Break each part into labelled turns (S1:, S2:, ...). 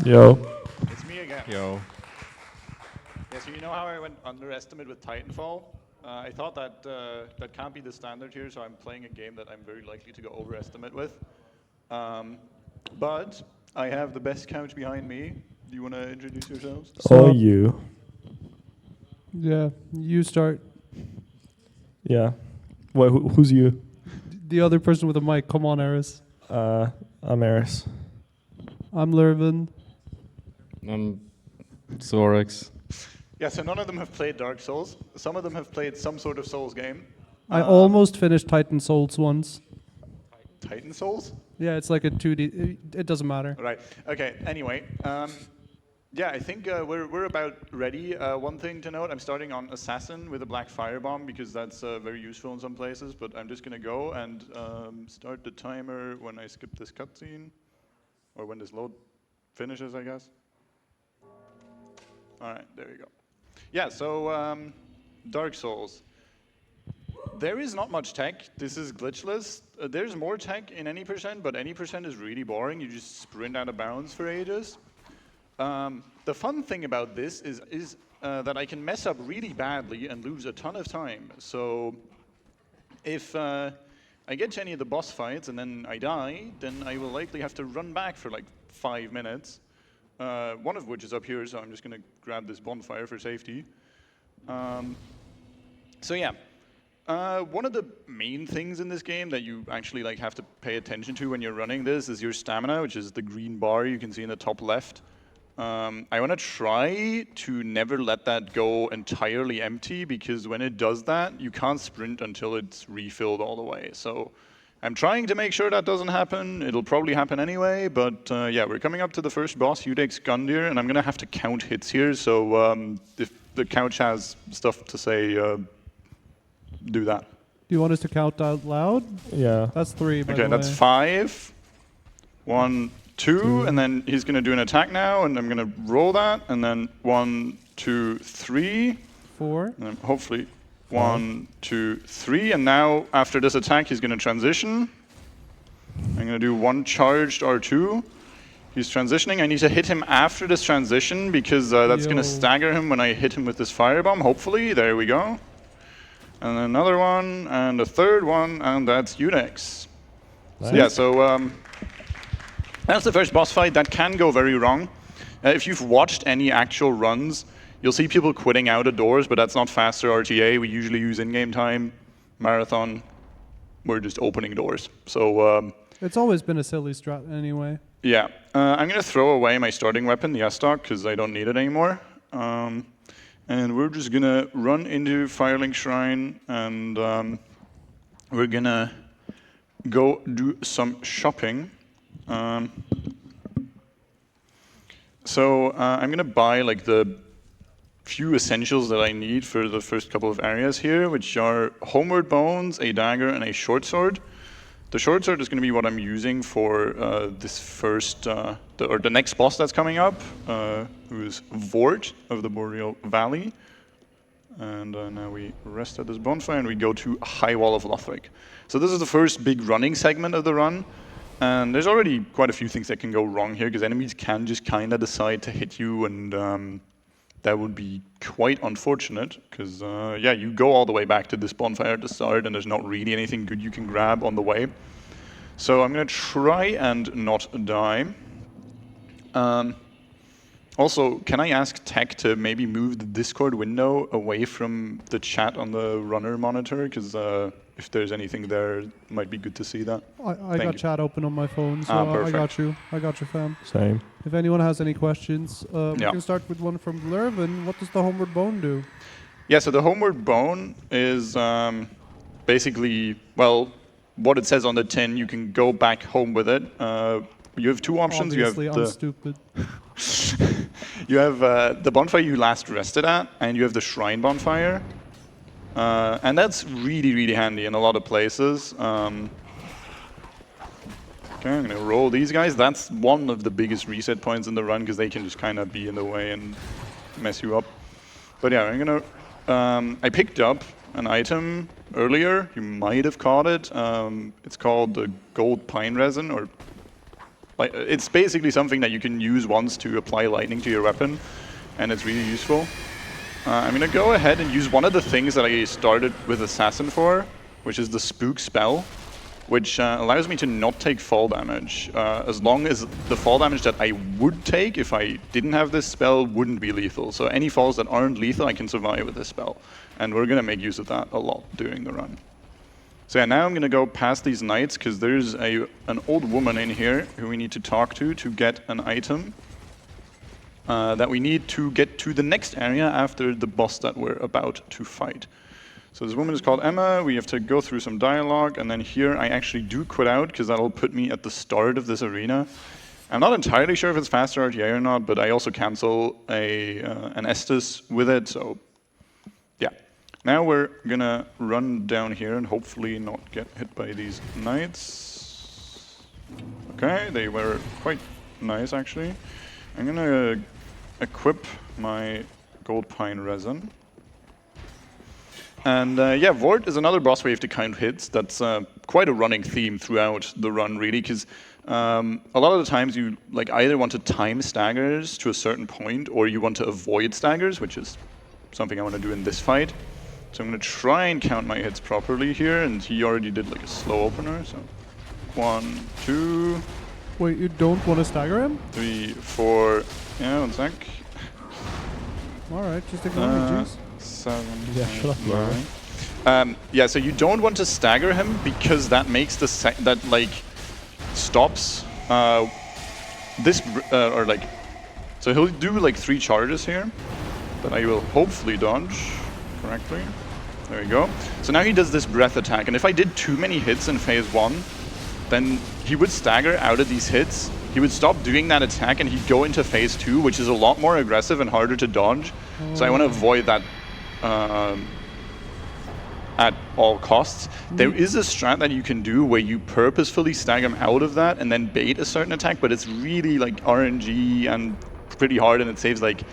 S1: Yo.
S2: It's me again.
S3: Yo.
S2: Yeah, so you know how I went underestimate with Titanfall? I thought that that can't be the standard here, so I'm playing a game that I'm very likely to go overestimate with. But I have the best couch behind me. Do you want to introduce yourselves?
S1: So you.
S4: Yeah, you start.
S1: Yeah. Wait, who's you?
S4: The other person with a mic. Come on, Eris.
S1: I'm Eris.
S4: I'm Lervin.
S3: I'm Zorex.
S2: Yeah, so none of them have played Dark Souls. Some of them have played some sort of Souls game.
S4: I almost finished Titan Souls once.
S2: Titan Souls?
S4: Yeah, it's like a 2D. It doesn't matter.
S2: Right. Okay. Anyway, yeah, I think we're about ready. One thing to note: I'm starting on Assassin with a black firebomb because that's very useful in some places. But I'm just gonna go and start the timer when I skip this cutscene, or when this load finishes, I guess. All right, there we go. Yeah. So Dark Souls. There is not much tech. This is glitchless. There's more tech in any percent, but any percent is really boring. You just sprint out of bounds for ages. The fun thing about this is that I can mess up really badly and lose a ton of time. So if I get to any of the boss fights and then I die, then I will likely have to run back for like 5 minutes. One of which is up here, so I'm just going to grab this bonfire for safety. So yeah. One of the main things in this game that you actually have to pay attention to when you're running this is your stamina, which is the green bar you can see in the top left. I want to try to never let that go entirely empty, because when it does that, you can't sprint until it's refilled all the way. So I'm trying to make sure that doesn't happen. It'll probably happen anyway, but yeah, we're coming up to the first boss, Udex Gundyr, and I'm going to have to count hits here. So if the couch has stuff to say, do that.
S4: Do you want us to count out loud?
S1: Yeah.
S4: That's 3, by the
S2: Okay,
S4: way.
S2: that's 5. 1, 2, and then he's going to do an attack now, and I'm going to roll that, and then 1, 2, 3.
S4: 4.
S2: And then hopefully 1, 2, 3, and now after this attack, he's going to transition. I'm going to do 1 charged R2. He's transitioning. I need to hit him after this transition because that's going to stagger him when I hit him with this firebomb. Hopefully, there we go. And another one, and a third one, and that's Udex.
S1: Nice.
S2: So yeah, so that's the first boss fight. That can go very wrong. If you've watched any actual runs, you'll see people quitting out of doors, but that's not faster RTA. We usually use in-game time. Marathon, we're just opening doors. So
S4: it's always been a silly strat anyway.
S2: yeah, I'm going to throw away my starting weapon, the S-Stock, because I don't need it anymore. And we're just going to run into Firelink Shrine, and we're going to go do some shopping. So I'm going to buy the few essentials that I need for the first couple of areas here, which are Homeward Bones, a dagger, and a short sword. The short sword is going to be what I'm using for this first, or the next boss that's coming up, who is Vort of the Boreal Valley. And now we rest at this bonfire and we go to High Wall of Lothric. So this is the first big running segment of the run. And there's already quite a few things that can go wrong here, because enemies can just kind of decide to hit you, and that would be quite unfortunate, because yeah, you go all the way back to this bonfire at the start, and there's not really anything good you can grab on the way. So I'm going to try and not die. Also, can I ask Tech to maybe move the Discord window away from the chat on the runner monitor, because if there's anything there, it might be good to see that.
S4: I got chat open on my phone, so I got you. I got you, fam.
S1: Same.
S4: If anyone has any questions, we can start with one from Lervin. What does the Homeward Bone do?
S2: Yeah, so the Homeward Bone is basically, well, what it says on the tin. You can go back home with it. You have 2 options.
S4: Obviously,
S2: you have
S4: I'm stupid.
S2: you have the bonfire you last rested at, and you have the shrine bonfire. And that's really, really handy in a lot of places. Okay, I'm going to roll these guys. That's one of the biggest reset points in the run, because they can just kind of be in the way and mess you up. But yeah, I'm going to... I picked up an item earlier. You might have caught it. It's called the gold pine resin, or Like, it's basically something that you can use once to apply lightning to your weapon, and it's really useful. I'm going to go ahead and use one of the things that I started with Assassin for, which is the Spook spell, which allows me to not take fall damage, as long as the fall damage that I would take if I didn't have this spell wouldn't be lethal. So any falls that aren't lethal, I can survive with this spell. And we're going to make use of that a lot during the run. So yeah, now I'm going to go past these knights, because there's an old woman in here who we need to talk to get an item that we need to get to the next area after the boss that we're about to fight. So this woman is called Emma. We have to go through some dialogue, and then here I actually do quit out, because that'll put me at the start of this arena. I'm not entirely sure if it's faster RTA or not, but I also cancel an Estus with it, so yeah. Now we're gonna run down here and hopefully not get hit by these knights. Okay, they were quite nice actually. I'm gonna equip my gold pine resin. And yeah, Vort is another boss where you have to count hits. That's quite a running theme throughout the run, really, because a lot of the times you like either want to time staggers to a certain point, or you want to avoid staggers, which is something I want to do in this fight. So I'm going to try and count my hits properly here, and he already did like a slow opener. So 1, 2.
S4: Wait, you don't want to stagger him?
S2: 3, 4. Yeah, 1 sec.
S4: All right, just ignore me, jeez.
S2: 7.
S1: Yeah, shut up, Laura.
S2: 9. Yeah, so you don't want to stagger him, because that makes the stops this or like. So he'll do like 3 charges here that I will hopefully dodge correctly. There we go. So now he does this breath attack, and if I did too many hits in phase 1, then he would stagger out of these hits. He would stop doing that attack, and he'd go into phase 2, which is a lot more aggressive and harder to dodge. So I want to avoid that at all costs. There is a strat that you can do where you purposefully stagger him out of that and then bait a certain attack, but it's really like RNG and pretty hard, and it saves like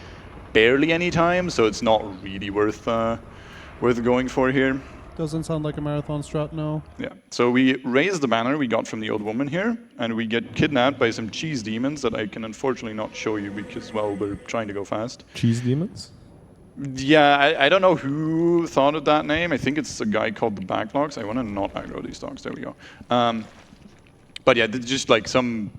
S2: barely any time, so it's not really worth going for here.
S4: Doesn't sound like a marathon strat, no.
S2: Yeah, so we raise the banner we got from the old woman here, and we get kidnapped by some cheese demons that I can unfortunately not show you because, well, we're trying to go fast.
S1: Cheese demons?
S2: Yeah, I don't know who thought of that name. I think it's a guy called the Backlogs. I want to not aggro these dogs. There we go. But yeah, just like some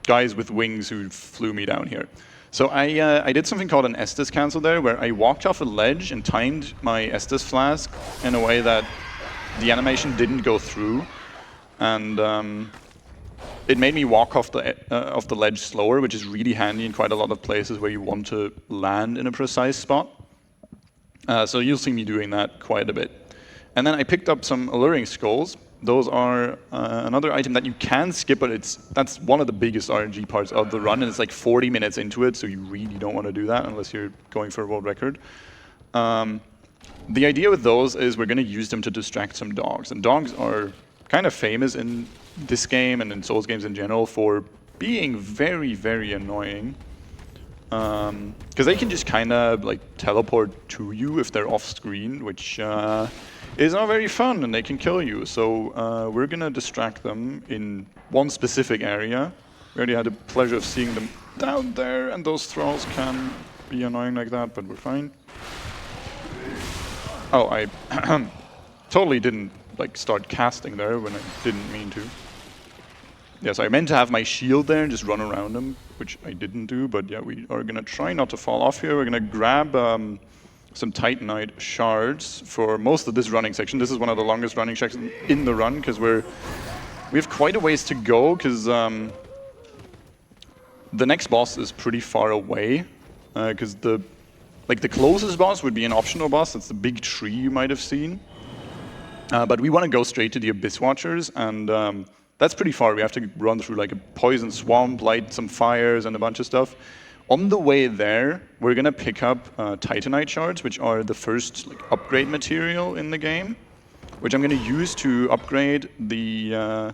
S2: guys with wings who flew me down here. So I did something called an Estus cancel there, where I walked off a ledge and timed my Estus flask in a way that the animation didn't go through, and it made me walk off the ledge slower, which is really handy in quite a lot of places where you want to land in a precise spot. So you'll see me doing that quite a bit. And then I picked up some alluring skulls. Those are another item that you can skip, but that's one of the biggest RNG parts of the run, and it's like 40 minutes into it, so you really don't want to do that unless you're going for a world record. The idea with those is we're going to use them to distract some dogs, and dogs are kind of famous in this game and in Souls games in general for being very, very annoying. Because they can just kind of like teleport to you if they're off screen, which is not very fun, and they can kill you. So we're gonna distract them in one specific area. We already had the pleasure of seeing them down there, and those thralls can be annoying like that, but we're fine. Oh, I totally didn't like start casting there when I didn't mean to. Yeah, so I meant to have my shield there and just run around them, which I didn't do, but yeah, we are gonna try not to fall off here. We're gonna grab some Titanite shards for most of this running section. This is one of the longest running sections in the run, because we have quite a ways to go, because the next boss is pretty far away, because the closest boss would be an optional boss. That's the big tree you might have seen. But we want to go straight to the Abyss Watchers, and that's pretty far. We have to run through like a poison swamp, light some fires, and a bunch of stuff. On the way there, we're going to pick up Titanite shards, which are the first upgrade material in the game, which I'm going to use to upgrade the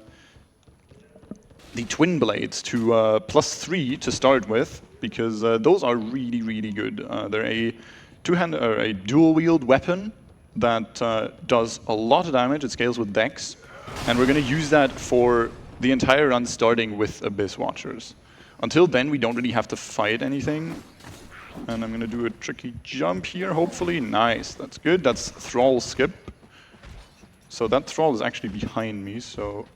S2: twin blades to +3 to start with, because those are really, really good. They're a a dual-wield weapon that does a lot of damage. It scales with dex, and we're going to use that for the entire run starting with Abyss Watchers. Until then, we don't really have to fight anything. And I'm going to do a tricky jump here, hopefully. Nice, that's good. That's Thrall skip. So that Thrall is actually behind me, so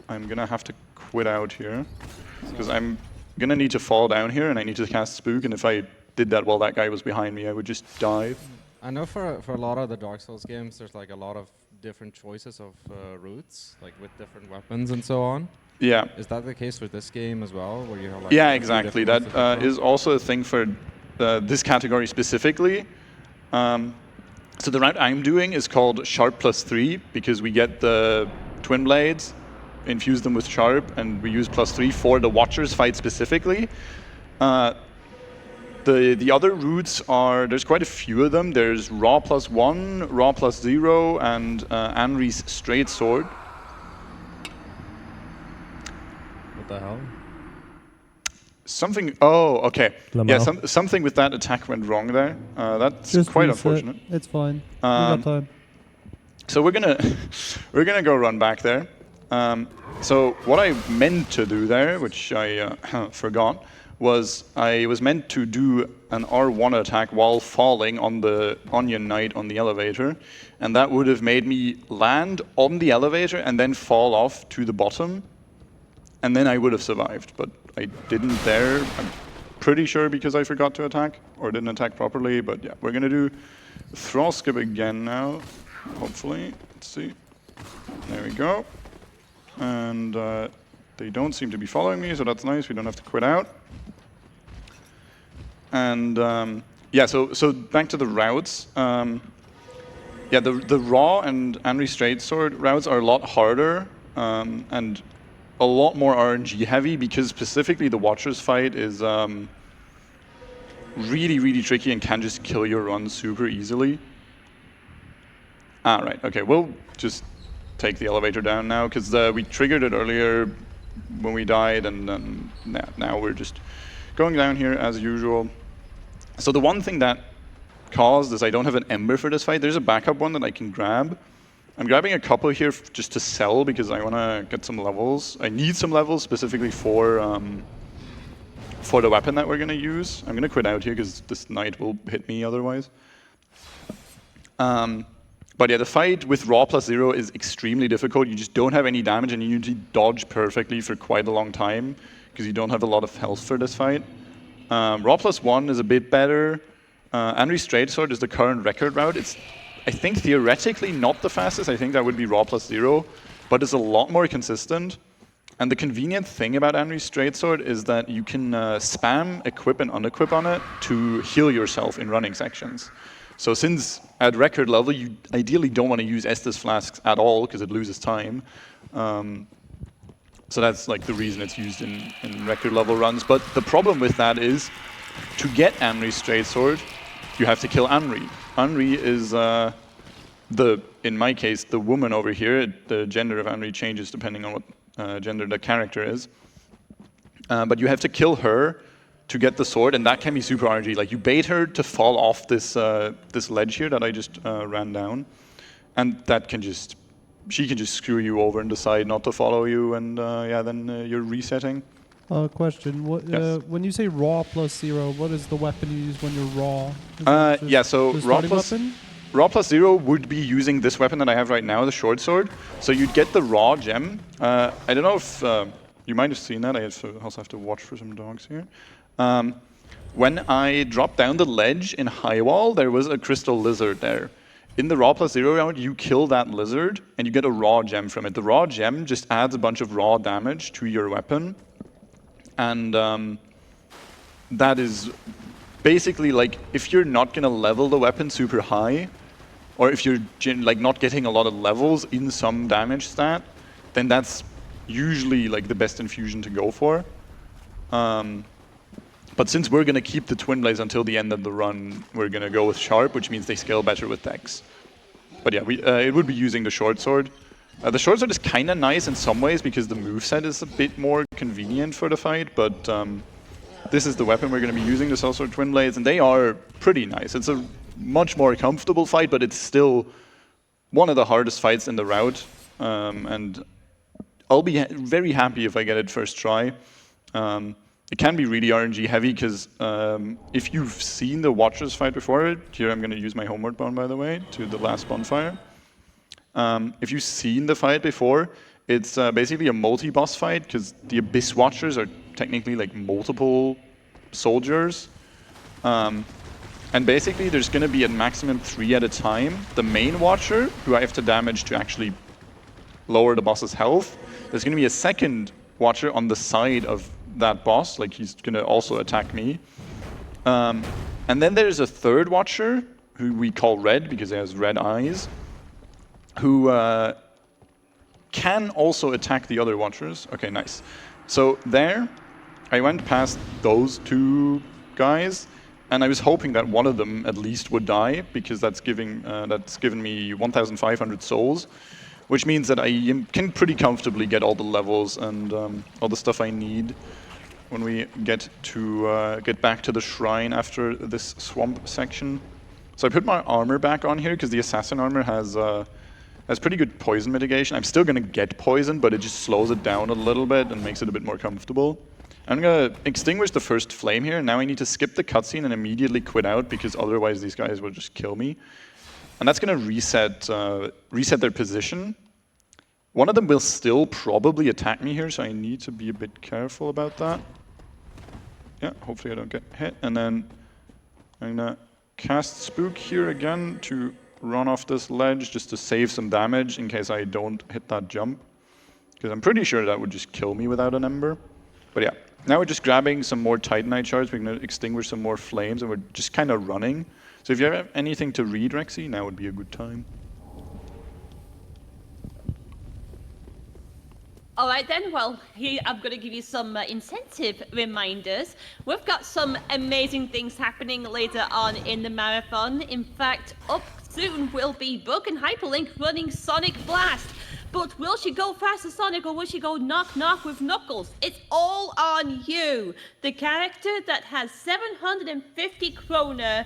S2: I'm going to have to quit out here. Because I'm going to need to fall down here, and I need to cast Spook, and if I did that while that guy was behind me, I would just die.
S3: I know for a lot of the Dark Souls games, there's like a lot of different choices of routes, like with different weapons and so on.
S2: Yeah.
S3: Is that the case for this game as well, where you have like?
S2: Yeah, exactly. That is also a thing for this category specifically. So the route I'm doing is called Sharp +3 because we get the Twin Blades, infuse them with Sharp, and we use +3 for the Watchers fight specifically. The other routes are, there's quite a few of them. There's Raw +1, Raw +0, and Anri's Straight Sword.
S3: What the hell?
S2: Something, oh, okay.
S1: Lamau.
S2: Yeah, something with that attack went wrong there. That's
S4: Just
S2: quite
S4: reset.
S2: unfortunate.
S4: It's fine. We got time.
S2: So we're gonna go run back there. So what I meant to do there, which I forgot, was I was meant to do an R1 attack while falling on the Onion Knight on the elevator, and that would have made me land on the elevator and then fall off to the bottom, and then I would have survived, but I didn't there. I'm pretty sure because I forgot to attack, or didn't attack properly, but yeah, we're gonna do Thrall skip again now, hopefully. Let's see. There we go. And they don't seem to be following me, so that's nice. We don't have to quit out. And yeah, so back to the routes. Yeah, the Raw and Anri Straight Sword routes are a lot harder and a lot more RNG heavy because specifically the Watchers fight is really, really tricky and can just kill your run super easily. Ah, right. Okay, we'll just take the elevator down now because we triggered it earlier when we died, and now we're just going down here as usual. So the one thing that caused is I don't have an Ember for this fight. There's a backup one that I can grab. I'm grabbing a couple here just to sell because I want to get some levels. I need some levels specifically for the weapon that we're going to use. I'm going to quit out here because this knight will hit me otherwise. But yeah, the fight with Raw +0 is extremely difficult. You just don't have any damage, and you need to dodge perfectly for quite a long time because you don't have a lot of health for this fight. Raw +1 is a bit better. Anri Straight Sword is the current record route. It's, I think, theoretically not the fastest. I think that would be Raw +0, but it's a lot more consistent. And the convenient thing about Anri Straight Sword is that you can spam equip and unequip on it to heal yourself in running sections. So since at record level, you ideally don't want to use Estus Flasks at all because it loses time. So that's like the reason it's used in record level runs. But the problem with that is, to get Anri's Straight Sword, you have to kill Anri. Anri is, in my case, the woman over here. The gender of Anri changes depending on what gender the character is. But you have to kill her to get the sword, and that can be super RNG. Like, you bait her to fall off this this ledge here that I just ran down, and that can just, she can just screw you over and decide not to follow you, and yeah, then you're resetting.
S4: Question. What,
S2: yes.
S4: When you say Raw +0, what is the weapon you use when you're Raw?
S2: Yeah, so Raw +0 would be using this weapon that I have right now, the short sword. So you'd get the Raw gem. I don't know if you might have seen that. I also have to watch for some dogs here. When I dropped down the ledge in High Wall, there was a crystal lizard there. In the Raw +0 round, you kill that lizard, and you get a Raw gem from it. The Raw gem just adds a bunch of raw damage to your weapon. And that is basically like, if you're not going to level the weapon super high, or if you're like not getting a lot of levels in some damage stat, then that's usually like the best infusion to go for. But since we're going to keep the Twin Blades until the end of the run, we're going to go with Sharp, which means they scale better with Dex. But yeah, it would be using the Short Sword. The Short Sword is kind of nice in some ways because the moveset is a bit more convenient for the fight, but this is the weapon we're going to be using, the Sellsword Twin Blades, and they are pretty nice. It's a much more comfortable fight, but it's still one of the hardest fights in the route, and I'll be very happy if I get it first try. It can be really RNG heavy because if you've seen the Watchers fight before, here I'm going to use my homeward bone, by the way, to the last bonfire. If you've seen the fight before, it's basically a multi-boss fight because the Abyss Watchers are technically like multiple soldiers. And basically there's going to be a maximum 3 at a time. The main Watcher, who I have to damage to actually lower the boss's health. There's going to be a second Watcher on the side of that boss, like he's going to also attack me. And then there's a third Watcher, who we call Red because he has red eyes, who can also attack the other Watchers. Okay, nice. So there, I went past those 2 guys, and I was hoping that one of them at least would die, because that's given me 1,500 souls, which means that I can pretty comfortably get all the levels and all the stuff I need when we get back to the shrine after this swamp section. So I put my armor back on here because the assassin armor has pretty good poison mitigation. I'm still going to get poisoned, but it just slows it down a little bit and makes it a bit more comfortable. I'm going to extinguish the first flame here. Now I need to skip the cutscene and immediately quit out because otherwise these guys will just kill me. And that's going to reset their position. One of them will still probably attack me here, so I need to be a bit careful about that. Yeah, hopefully I don't get hit. And then I'm going to cast Spook here again to run off this ledge just to save some damage in case I don't hit that jump. Because I'm pretty sure that would just kill me without an ember. But yeah, now we're just grabbing some more Titanite shards. We're going to extinguish some more flames, and we're just kind of running. So if you have anything to read, Rexy, now would be a good time.
S5: All right then, well, here I'm going to give you some incentive reminders. We've got some amazing things happening later on in the marathon. In fact, up soon will be Broken Hyperlink running Sonic Blast. But will she go fast as Sonic or will she go knock-knock with Knuckles? It's all on you. The character that has 750 kroner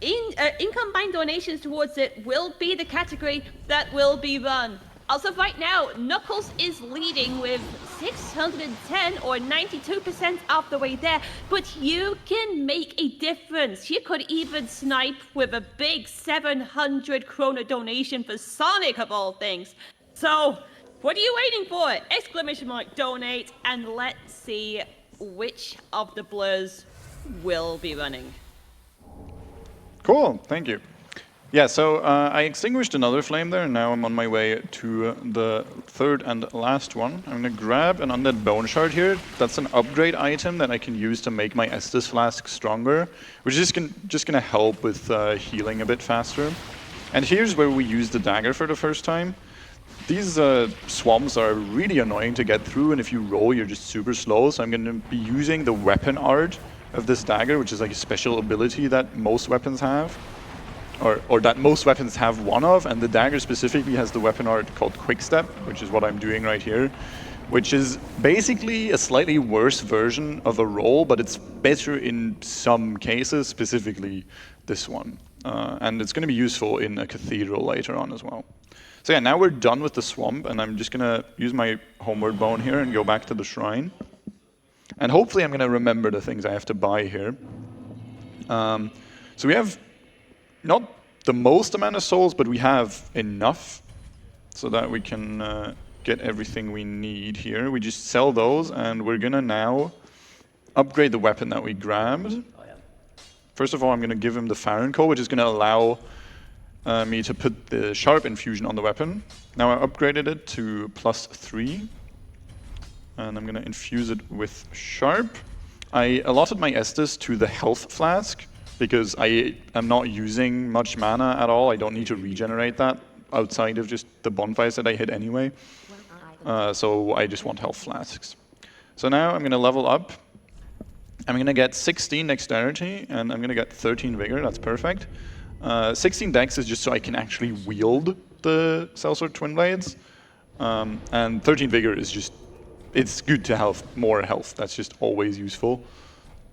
S5: in combined donations towards it will be the category that will be run. Also right now, Knuckles is leading with 610 or 92% of the way there, but you can make a difference. You could even snipe with a big 700 kroner donation for Sonic of all things. So, what are you waiting for? Exclamation mark donate, and let's see which of the blurs will be running.
S2: Cool, thank you. Yeah, so I extinguished another flame there, and now I'm on my way to the third and last one. I'm going to grab an Undead Bone Shard here. That's an upgrade item that I can use to make my Estus Flask stronger, which is just going to help with healing a bit faster. And here's where we use the dagger for the first time. These swamps are really annoying to get through, and if you roll, you're just super slow. So I'm going to be using the weapon art of this dagger, which is like a special ability that most weapons have. Or that most weapons have one of, and the dagger specifically has the weapon art called Quickstep, which is what I'm doing right here, which is basically a slightly worse version of a roll, but it's better in some cases, specifically this one. And it's going to be useful in a cathedral later on as well. So yeah, now we're done with the swamp, and I'm just going to use my homeward bone here and go back to the shrine. And hopefully I'm going to remember the things I have to buy here. So we have not the most amount of souls, but we have enough so that we can get everything we need here. We just sell those, and we're going to now upgrade the weapon that we grabbed. First of all, I'm going to give him the Farron Coal, which is going to allow me to put the Sharp Infusion on the weapon. Now I upgraded it to +3, and I'm going to infuse it with Sharp. I allotted my Estus to the Health Flask, because I am not using much mana at all. I don't need to regenerate that outside of just the bonfires that I hit anyway. So I just want health flasks. So now I'm going to level up. I'm going to get 16 dexterity, and I'm going to get 13 vigor. That's perfect. 16 dex is just so I can actually wield the Sellsword Twin Blades. And 13 vigor is just, it's good to have more health. That's just always useful.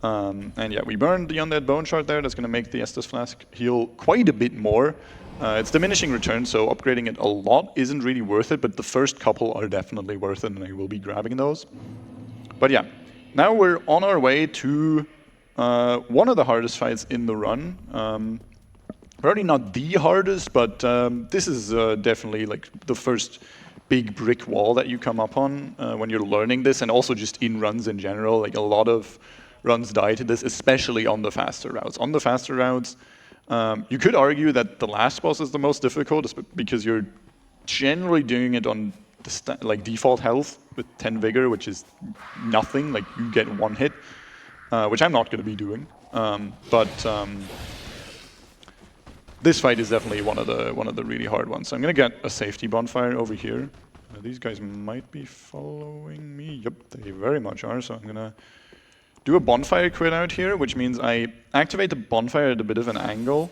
S2: And yeah, we burned the Undead Bone Shard there. That's going to make the Estus Flask heal quite a bit more. It's diminishing return, so upgrading it a lot isn't really worth it, but the first couple are definitely worth it, and I will be grabbing those. But yeah, now we're on our way to one of the hardest fights in the run. Probably not the hardest, but this is definitely like the first big brick wall that you come up on when you're learning this, and also just in runs in general. Like a lot of runs die to this, especially on the faster routes. On the faster routes, you could argue that the last boss is the most difficult because you're generally doing it on the like default health with 10 vigor, which is nothing. Like you get one hit, which I'm not going to be doing. This fight is definitely one of the really hard ones. So I'm going to get a safety bonfire over here. These guys might be following me. Yep, they very much are. So I'm going to do a bonfire quit out here, which means I activate the bonfire at a bit of an angle,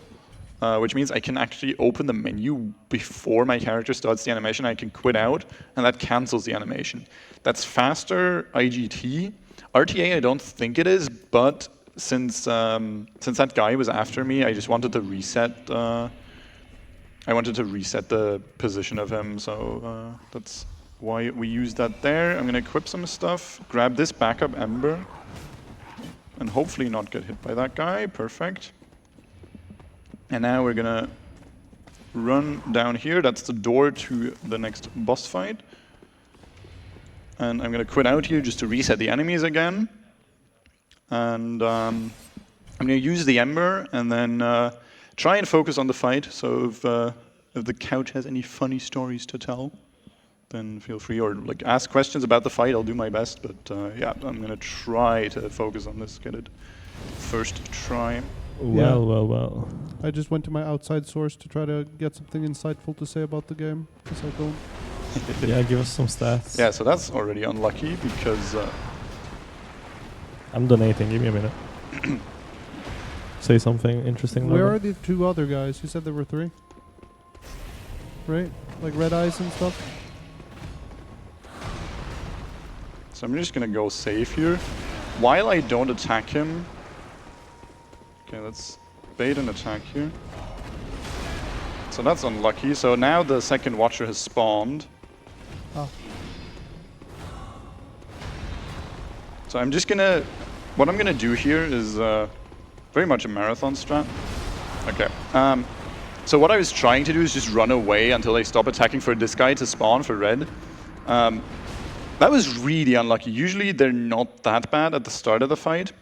S2: which means I can actually open the menu before my character starts the animation. I can quit out, and that cancels the animation. That's faster IGT. RTA I don't think it is, but since that guy was after me, I just wanted to reset. I wanted to reset the position of him, so that's why we used that there. I'm gonna equip some stuff, grab this backup ember, and hopefully not get hit by that guy. Perfect. And now we're gonna run down here. That's the door to the next boss fight. And I'm gonna quit out here just to reset the enemies again. And I'm gonna use the ember and then try and focus on the fight. So if the couch has any funny stories to tell, then feel free, or like ask questions about the fight. I'll do my best, but yeah, I'm gonna try to focus on this, get it first try.
S1: Well.
S4: I just went to my outside source to try to get something insightful to say about the game, because I don't.
S1: Yeah, give us some stats.
S2: Yeah, so that's already unlucky because
S1: I'm donating. Give me a minute. Say something interesting.
S4: Where are the two other guys? You said there were 3, right? Like red eyes and stuff.
S2: So I'm just gonna go safe here. While I don't attack him. Okay, let's bait an attack here. So that's unlucky. So now the second watcher has spawned.
S4: Oh.
S2: So I'm just gonna... What I'm gonna do here is very much a marathon strat. Okay. So what I was trying to do is just run away until I stop attacking for this guy to spawn for red. That was really unlucky. Usually they're not that bad at the start of the fight.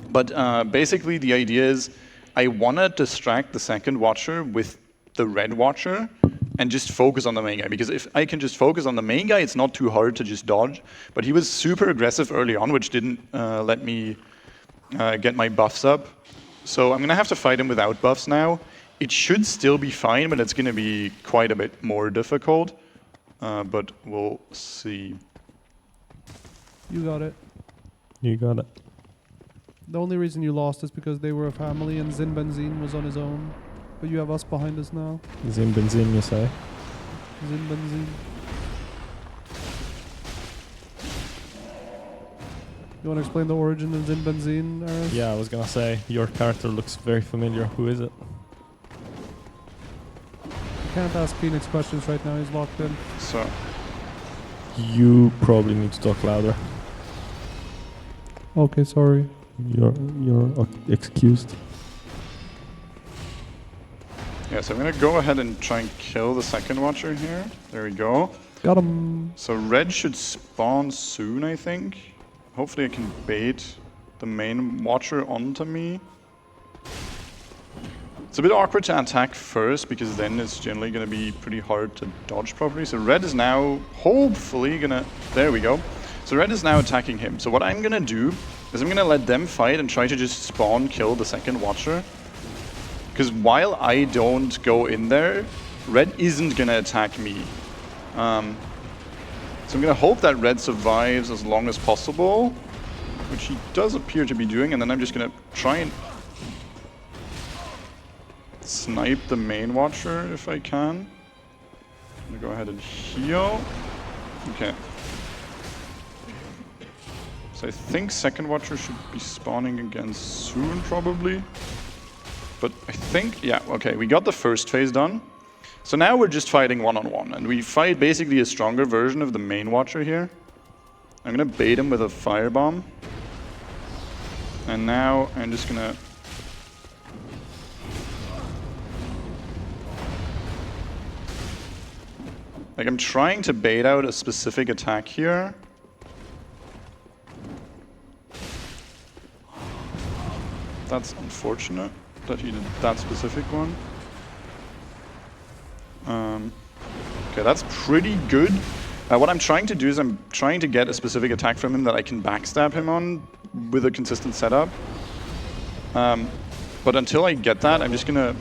S2: But basically the idea is I want to distract the second watcher with the red watcher and just focus on the main guy. Because if I can just focus on the main guy, it's not too hard to just dodge. But he was super aggressive early on, which didn't let me get my buffs up. So I'm going to have to fight him without buffs now. It should still be fine, but it's going to be quite a bit more difficult. But we'll see.
S4: You got it.
S1: You got it.
S4: The only reason you lost is because they were a family and Zin Benzin was on his own. But you have us behind us now.
S1: Zin Benzin, you say?
S4: Zin Benzin. You want to explain the origin of Zin Benzin, Aris?
S1: Yeah, I was gonna say, your character looks very familiar. Who is it?
S4: You can't ask Phoenix questions right now, he's locked in.
S2: So
S1: You probably need to talk louder.
S4: Okay, sorry.
S1: You're excused.
S2: yeah, so I'm going to go ahead and try and kill the second watcher here. There we go.
S4: Got him.
S2: So red should spawn soon, I think. Hopefully I can bait the main watcher onto me. It's a bit awkward to attack first, because then it's generally going to be pretty hard to dodge properly. So red is now hopefully going to... There we go. So red is now attacking him. So what I'm going to do is I'm going to let them fight and try to just spawn kill the second watcher. Because while I don't go in there, red isn't going to attack me. So I'm going to hope that red survives as long as possible, which he does appear to be doing, and then I'm just going to try and snipe the main watcher if I can. I'm going to go ahead and heal. Okay. So I think second watcher should be spawning again soon, probably. But I think, yeah, okay, we got the first phase done. So now we're just fighting one-on-one, and we fight basically a stronger version of the main watcher here. I'm gonna bait him with a firebomb. And now I'm just gonna... Like, I'm trying to bait out a specific attack here. That's unfortunate that he did that specific one. Okay, that's pretty good. What I'm trying to do is I'm trying to get a specific attack from him that I can backstab him on with a consistent setup. But until I get that, I'm just gonna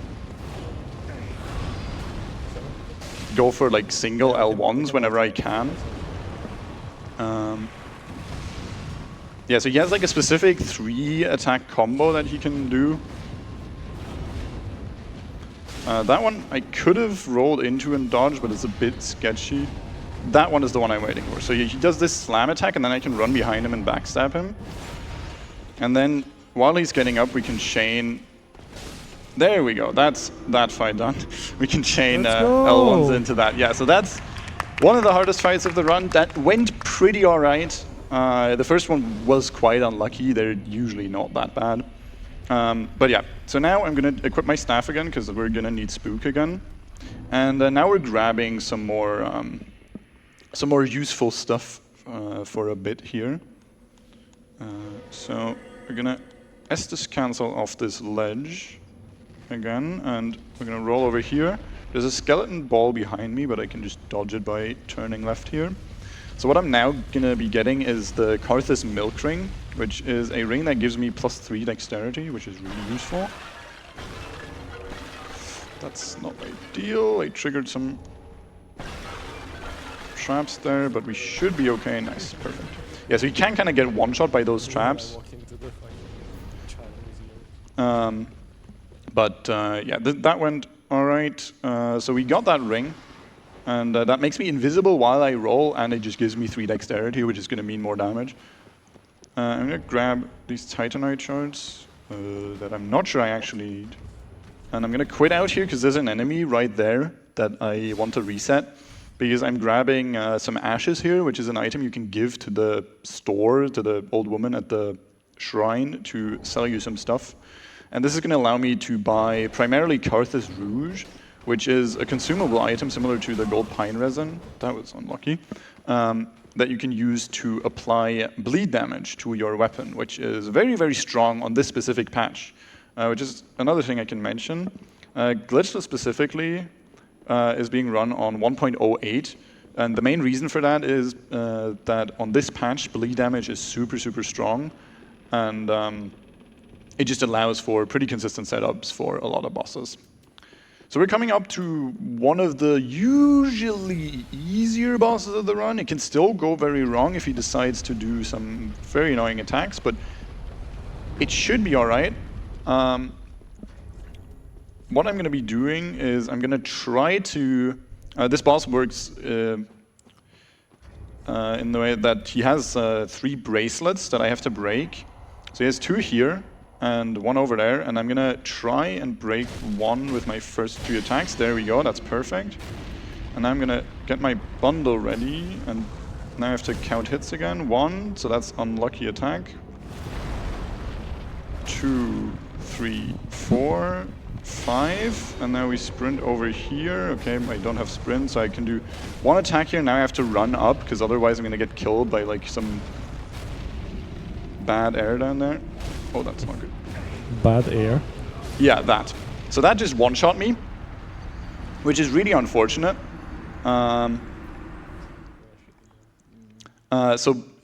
S2: go for like single L1s whenever I can. Yeah, so he has like a specific 3 attack combo that he can do. That one I could have rolled into and dodged, but it's a bit sketchy. That one is the one I'm waiting for. So he does this slam attack, and then I can run behind him and backstab him. And then while he's getting up, we can chain. There we go. That's that fight done. We can chain L1s into that. Yeah, so that's one of the hardest fights of the run. That went pretty all right. The first one was quite unlucky. They're usually not that bad. But yeah, so now I'm going to equip my staff again, because we're going to need Spook again. And now we're grabbing some more useful stuff for a bit here. So we're going to Estus cancel off this ledge again, and we're going to roll over here. There's a skeleton ball behind me, but I can just dodge it by turning left here. So what I'm now going to be getting is the Karthus Milk Ring, which is a ring that gives me +3 dexterity, which is really useful. That's not ideal. I triggered some traps there, but we should be okay. Nice, perfect. Yeah, so you can kind of get one-shot by those traps. Yeah, that went all right. So we got that ring. And that makes me invisible while I roll, and it just gives me 3 dexterity, which is going to mean more damage. I'm going to grab these Titanite shards that I'm not sure I actually need. And I'm going to quit out here, because there's an enemy right there that I want to reset. Because I'm grabbing some ashes here, which is an item you can give to the store, to the old woman at the shrine, to sell you some stuff. And this is going to allow me to buy primarily Karthus Rouge, which is a consumable item similar to the gold pine resin. That was unlucky. That you can use to apply bleed damage to your weapon, which is very, very strong on this specific patch. Which is another thing I can mention. Glitchless specifically is being run on 1.08. And the main reason for that is that on this patch, bleed damage is super, super strong. And it just allows for pretty consistent setups for a lot of bosses. So we're coming up to one of the usually easier bosses of the run. It can still go very wrong if he decides to do some very annoying attacks, but it should be all right. What I'm going to be doing is I'm going to try to... this boss works in the way that he has 3 bracelets that I have to break. So he has 2 here and 1 over there, and I'm gonna try and break 1 with my first 3 attacks. There we go, that's perfect. And I'm gonna get my bundle ready, and now I have to count hits again. 1, so that's unlucky attack. 2, 3, 4, 5, and now we sprint over here. Okay, I don't have sprint, so I can do 1 attack here. Now I have to run up, because otherwise I'm gonna get killed by like some bad air down there. Oh, that's not good.
S1: Bad air?
S2: Yeah, that. So that just one-shot me, which is really unfortunate. So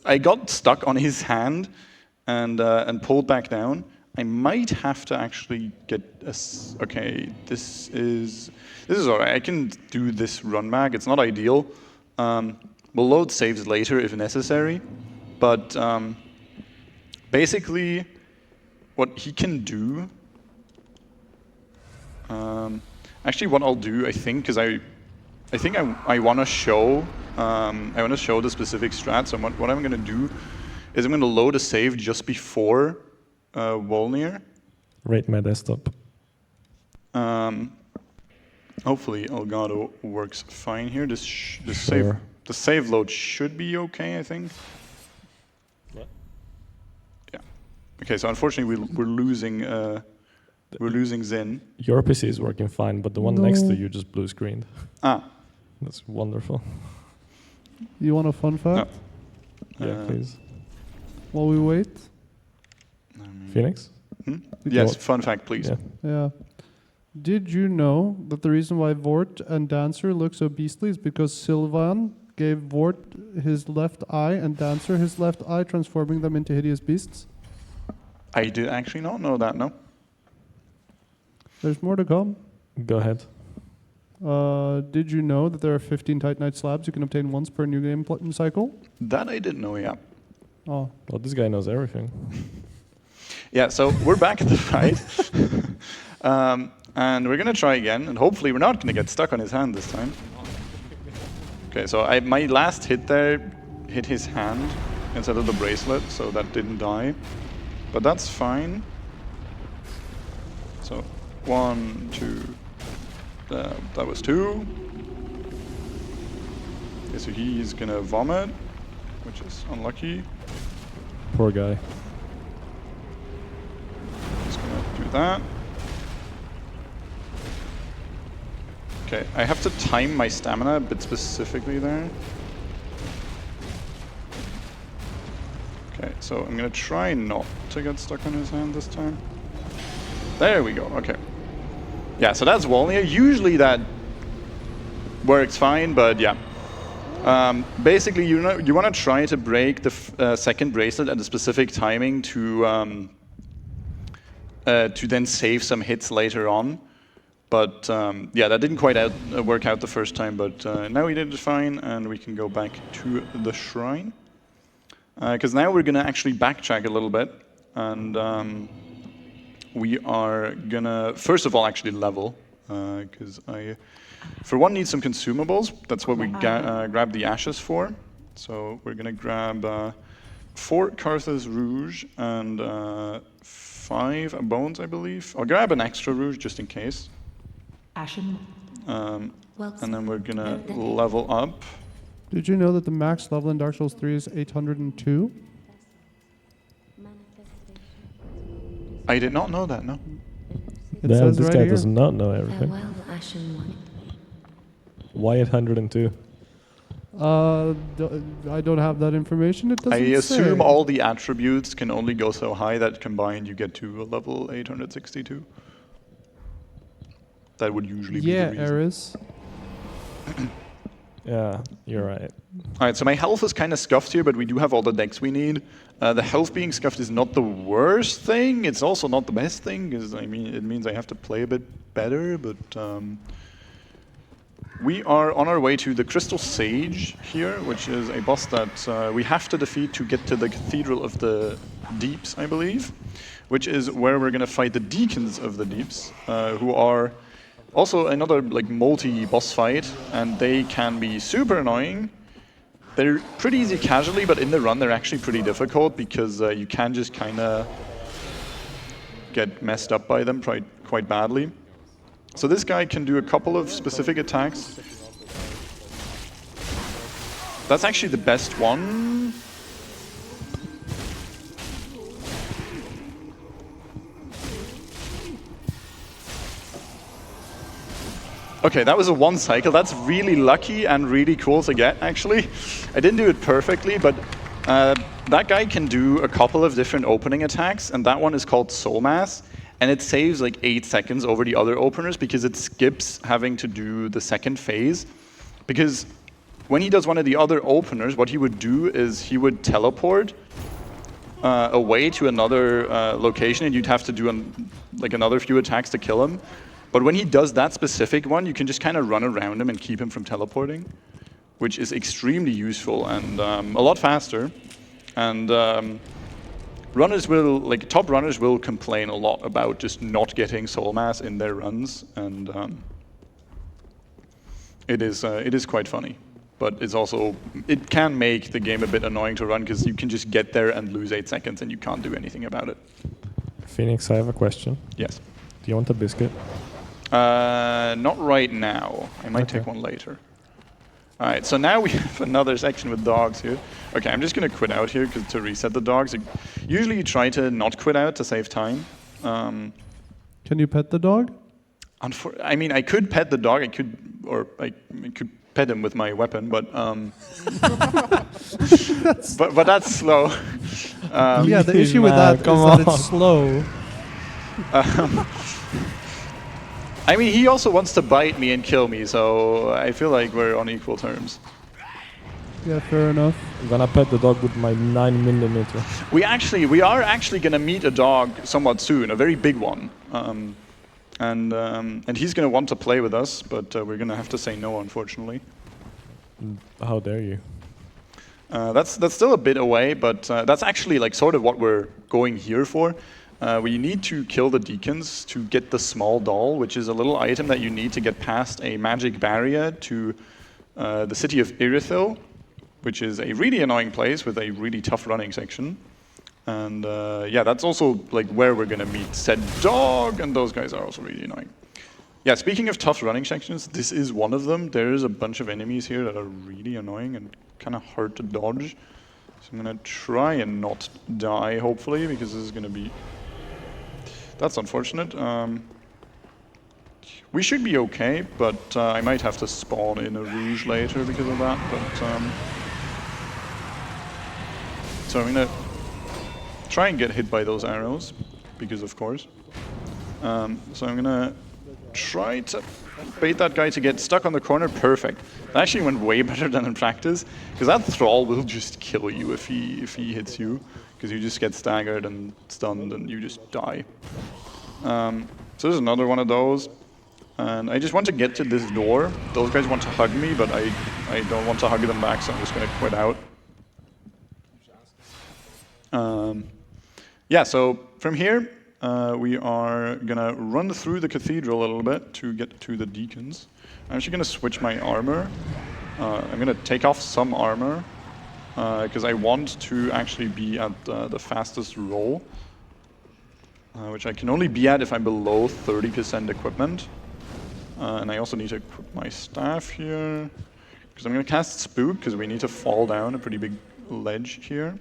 S2: I got stuck on his hand and pulled back down. I might have to actually get a... Okay, this is all right. I can do this run back. It's not ideal. We'll load saves later if necessary. But basically, what he can do... actually, what I'll do, I think, because I want to show the specific strat. So what I'm going to do is I'm going to load a save just before Volnir.
S1: Rate my desktop.
S2: Hopefully Elgato works fine here. The
S1: Sure.
S2: save load should be okay, I think.
S1: What?
S2: Yeah. Okay, so unfortunately we're losing Zen.
S1: Your PC is working fine, but the one next to you just blue screened.
S2: Ah.
S1: That's wonderful.
S4: You want a fun fact?
S1: Yeah, please.
S4: While we wait?
S1: Phoenix?
S2: Yes, fun fact, please.
S1: Yeah.
S4: Yeah. Did you know that the reason why Vort and Dancer look so beastly is because Sylvan gave Vort his left eye and Dancer his left eye, transforming them into hideous beasts?
S2: I did actually not know that, no.
S4: There's more to come.
S1: Go ahead.
S4: Did you know that there are 15 Titanite slabs you can obtain once per new game cycle?
S2: That I didn't know, yeah.
S4: Oh.
S1: Well, this guy knows everything.
S2: Yeah, so we're back at the fight. And we're going to try again, and hopefully we're not going to get stuck on his hand this time. Okay, so my last hit there hit his hand instead of the bracelet, so that didn't die. But that's fine. So 1, 2, that was 2. Okay, so he's going to vomit, which is unlucky.
S1: Poor guy.
S2: Just going to do that. Okay, I have to time my stamina a bit specifically there. Okay, so I'm gonna try not to get stuck on his hand this time. There we go, okay. Yeah, so that's Volnir. Usually that works fine, but yeah. Basically, you want to try to break the second bracelet at a specific timing to then save some hits later on. But yeah, that didn't quite work out the first time, but now we did it fine, and we can go back to the shrine. Because now we're going to actually backtrack a little bit, and we are going to, first of all, actually level, because I, for one, need some consumables. That's what we grab the ashes for. So we're going to grab 4 Carthage Rouge and 5 bones, I believe. I'll grab an extra Rouge just in case.
S6: Ashen.
S2: And then we're gonna level up.
S4: Did you know that the max level in Dark Souls 3 is 802?
S2: I did not know that, no.
S4: It
S1: Damn,
S4: says
S1: this
S4: right
S1: guy
S4: here.
S1: does not know everything.
S6: Farewell, Ashen One.
S1: Why 802?
S4: I don't have that information. It doesn't
S2: I assume
S4: say.
S2: all the attributes can only go so high that combined you get to a level 862. That would usually be the reason.
S4: Eris.
S1: Yeah, you're right.
S2: Alright, so my health is kind of scuffed here, but we do have all the decks we need. The health being scuffed is not the worst thing. It's also not the best thing, because I mean, it means I have to play a bit better, but we are on our way to the Crystal Sage here, which is a boss that we have to defeat to get to the Cathedral of the Deeps, I believe, which is where we're going to fight the Deacons of the Deeps, who are also another like multi-boss fight, and they can be super annoying. They're pretty easy casually, but in the run they're actually pretty difficult because you can just kind of get messed up by them quite badly. So this guy can do a couple of specific attacks. That's actually the best one. Okay, that was a 1 cycle. That's really lucky and really cool to get, actually. I didn't do it perfectly, but that guy can do a couple of different opening attacks, and that one is called Soul Mass, and it saves like 8 seconds over the other openers because it skips having to do the second phase. Because when he does one of the other openers, what he would do is he would teleport away to another location, and you'd have to do like another few attacks to kill him. But when he does that specific one, you can just kind of run around him and keep him from teleporting, which is extremely useful and a lot faster. And runners will, like top runners will complain a lot about just not getting soul mass in their runs, and it is quite funny. but it's also, it can make the game a bit annoying to run because you can just get there and lose 8 seconds and you can't do anything about it.
S1: Phoenix, I have a question.
S2: Yes.
S1: Do you want a biscuit?
S2: Not right now. I might take one later. All right, so now we have another section with dogs here. Okay, I'm just going to quit out here to reset the dogs. Usually you try to not quit out to save time.
S4: Can you pet the dog?
S2: I mean, I could pet the dog. I could pet him with my weapon, but but that's slow.
S4: Yeah, the issue with that is that it's slow.
S2: I mean, he also wants to bite me and kill me, so I feel like we're on equal terms.
S4: Yeah, fair enough.
S1: I'm gonna pet the dog with my 9mm.
S2: We are actually gonna meet a dog somewhat soon, a very big one. And he's going to want to play with us, but we're going to have to say no, unfortunately.
S1: How dare you?
S2: That's still a bit away, but that's actually like sort of what we're going here for. We need to kill the deacons to get the small doll, which is a little item that you need to get past a magic barrier to the city of Irithil, which is a really annoying place with a really tough running section. And yeah, that's also like where we're gonna meet said dog, and those guys are also really annoying. Yeah, speaking of tough running sections, this is one of them. There is a bunch of enemies here that are really annoying and kind of hard to dodge. So I'm gonna try and not die, hopefully, because this is gonna be... That's unfortunate. We should be okay, but I might have to spawn in a Rouge later because of that. But so I'm gonna try and get hit by those arrows, because of course. So I'm gonna try to bait that guy to get stuck on the corner. Perfect. That actually went way better than in practice, because that thrall will just kill you if he hits you, because you just get staggered and stunned and you just die. So there's another one of those, and I just want to get to this door. Those guys want to hug me, but I don't want to hug them back, so I'm just gonna quit out. Yeah, so from here, we are gonna run through the cathedral a little bit to get to the deacons. I'm actually gonna switch my armor. I'm gonna take off some armor, because I want to actually be at the fastest roll, which I can only be at if I'm below 30% equipment. And I also need to equip my staff here, because I'm gonna cast Spook, because we need to fall down a pretty big ledge here.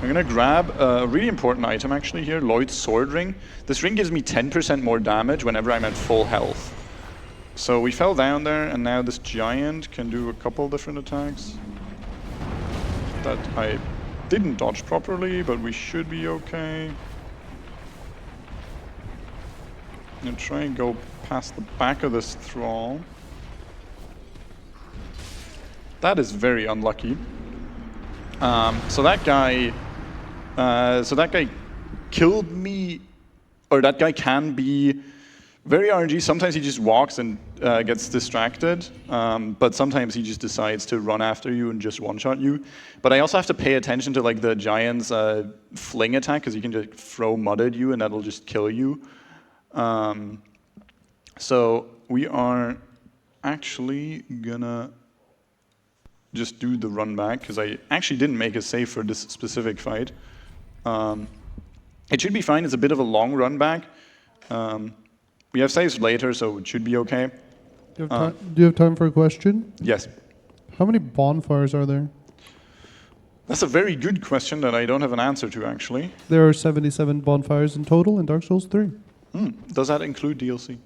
S2: I'm gonna grab a really important item actually here, Lloyd's Sword Ring. This ring gives me 10% more damage whenever I'm at full health. So we fell down there, and now this giant can do a couple different attacks that I didn't dodge properly, but we should be okay. I'm gonna try and go past the back of this thrall. That is very unlucky. So that guy killed me, or that guy can be very RNG. Sometimes he just walks and gets distracted, but sometimes he just decides to run after you and just one-shot you. But I also have to pay attention to like the giant's fling attack, because he can just throw mud at you and that'll just kill you. So we are actually gonna just do the run back, because I actually didn't make a save for this specific fight. It should be fine. It's a bit of a long run back. We have saves later, so it should be okay.
S4: Do you have time for a question?
S2: Yes.
S4: How many bonfires are there?
S2: That's a very good question that I don't have an answer to, actually.
S4: There are 77 bonfires in total in Dark Souls 3.
S2: Does that include DLC?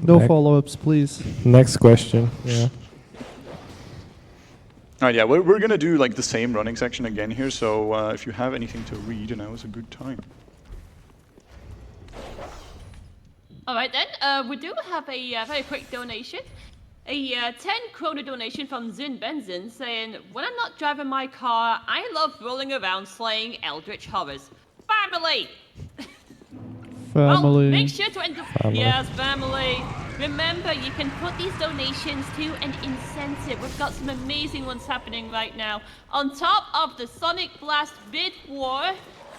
S4: No follow-ups, please.
S1: Next question. Yeah.
S2: Alright, yeah, we're gonna do like the same running section again here, so if you have anything to read, now is a good time.
S5: Alright then, we do have a very quick donation. A 10 kroner donation from Zin Benzin saying, "When I'm not driving my car, I love rolling around slaying eldritch horrors. Family!" Well,
S4: Family.
S5: make sure to enter. Yes, family. Remember, you can put these donations to an incentive. We've got some amazing ones happening right now. On top of the Sonic Blast bid war,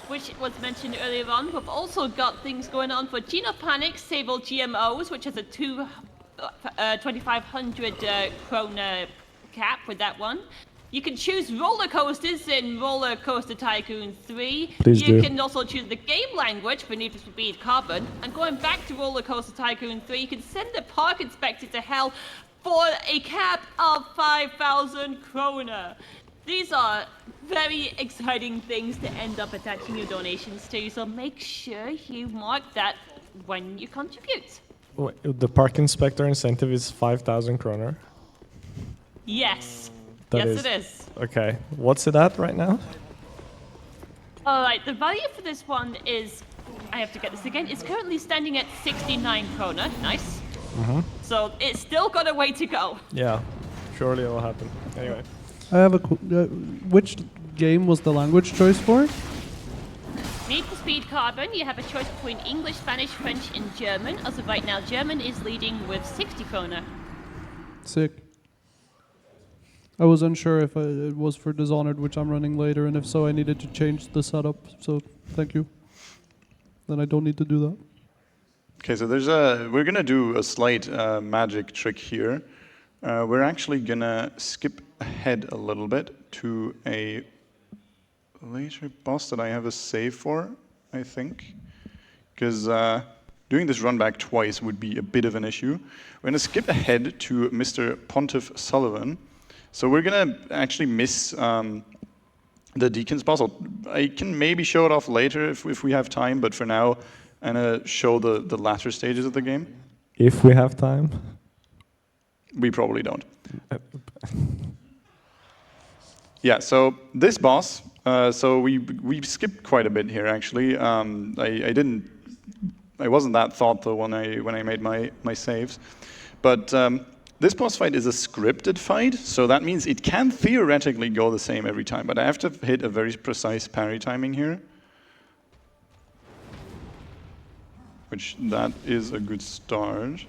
S5: which was mentioned earlier on. We've also got things going on for Genopanic, Sable GMOs, which has a 2,500 kroner cap with that one. You can choose roller coasters in Roller Coaster Tycoon 3.
S1: Please
S5: you
S1: do.
S5: can also choose the game language for Need for Speed Carbon. And going back to Roller Coaster Tycoon 3, you can send the park inspector to hell for a cap of 5,000 kroner. These are very exciting things to end up attaching your donations to, so make sure you mark that when you contribute.
S1: Wait, the park inspector incentive is 5,000 kroner.
S5: Yes.
S1: That
S5: yes,
S1: is-
S5: it is.
S1: Okay, what's it at right now?
S5: All right, the value for this one is, I have to get this again, it's currently standing at 69 kroner. Nice. So it's still got a way to go.
S1: Yeah, surely it'll happen. Anyway.
S4: I have a. Which game was the language choice for?
S5: Need for Speed Carbon, you have a choice between English, Spanish, French, and German. As of right now, German is leading with 60 kroner.
S4: Sick. I was unsure if it was for Dishonored, which I'm running later, and if so, I needed to change the setup. So thank you. Then I don't need to do that.
S2: Okay, so we're gonna do a slight magic trick here. We're actually gonna skip ahead a little bit to a later boss that I have a save for, I think, because doing this run back twice would be a bit of an issue. We're gonna skip ahead to Mr. Pontiff Sullivan. So we're gonna actually miss the Deacon's boss. I can maybe show it off later if we have time, but for now, I'm gonna show the latter stages of the game.
S1: If we have time.
S2: We probably don't. Yeah, so this boss, so we skipped quite a bit here actually. I wasn't that thoughtful when I made my saves, but this boss fight is a scripted fight, so that means it can theoretically go the same every time, but I have to hit a very precise parry timing here, which that is a good start.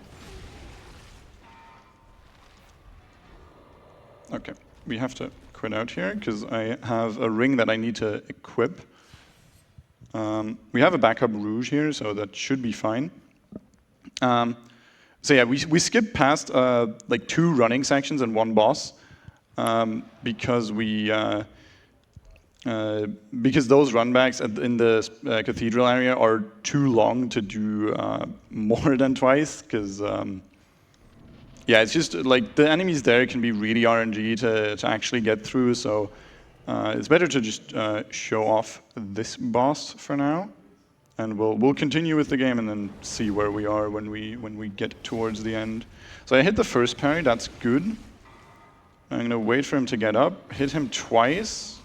S2: Okay, we have to quit out here because I have a ring that I need to equip. We have a backup rouge here, so that should be fine. So yeah, we skipped past like 2 running sections and 1 boss because those runbacks in the cathedral area are too long to do more than twice. Because yeah, it's just like the enemies there can be really RNG to actually get through. So it's better to just show off this boss for now. And we'll continue with the game and then see where we are when we get towards the end. So I hit the first parry, that's good. I'm gonna wait for him to get up, hit him twice,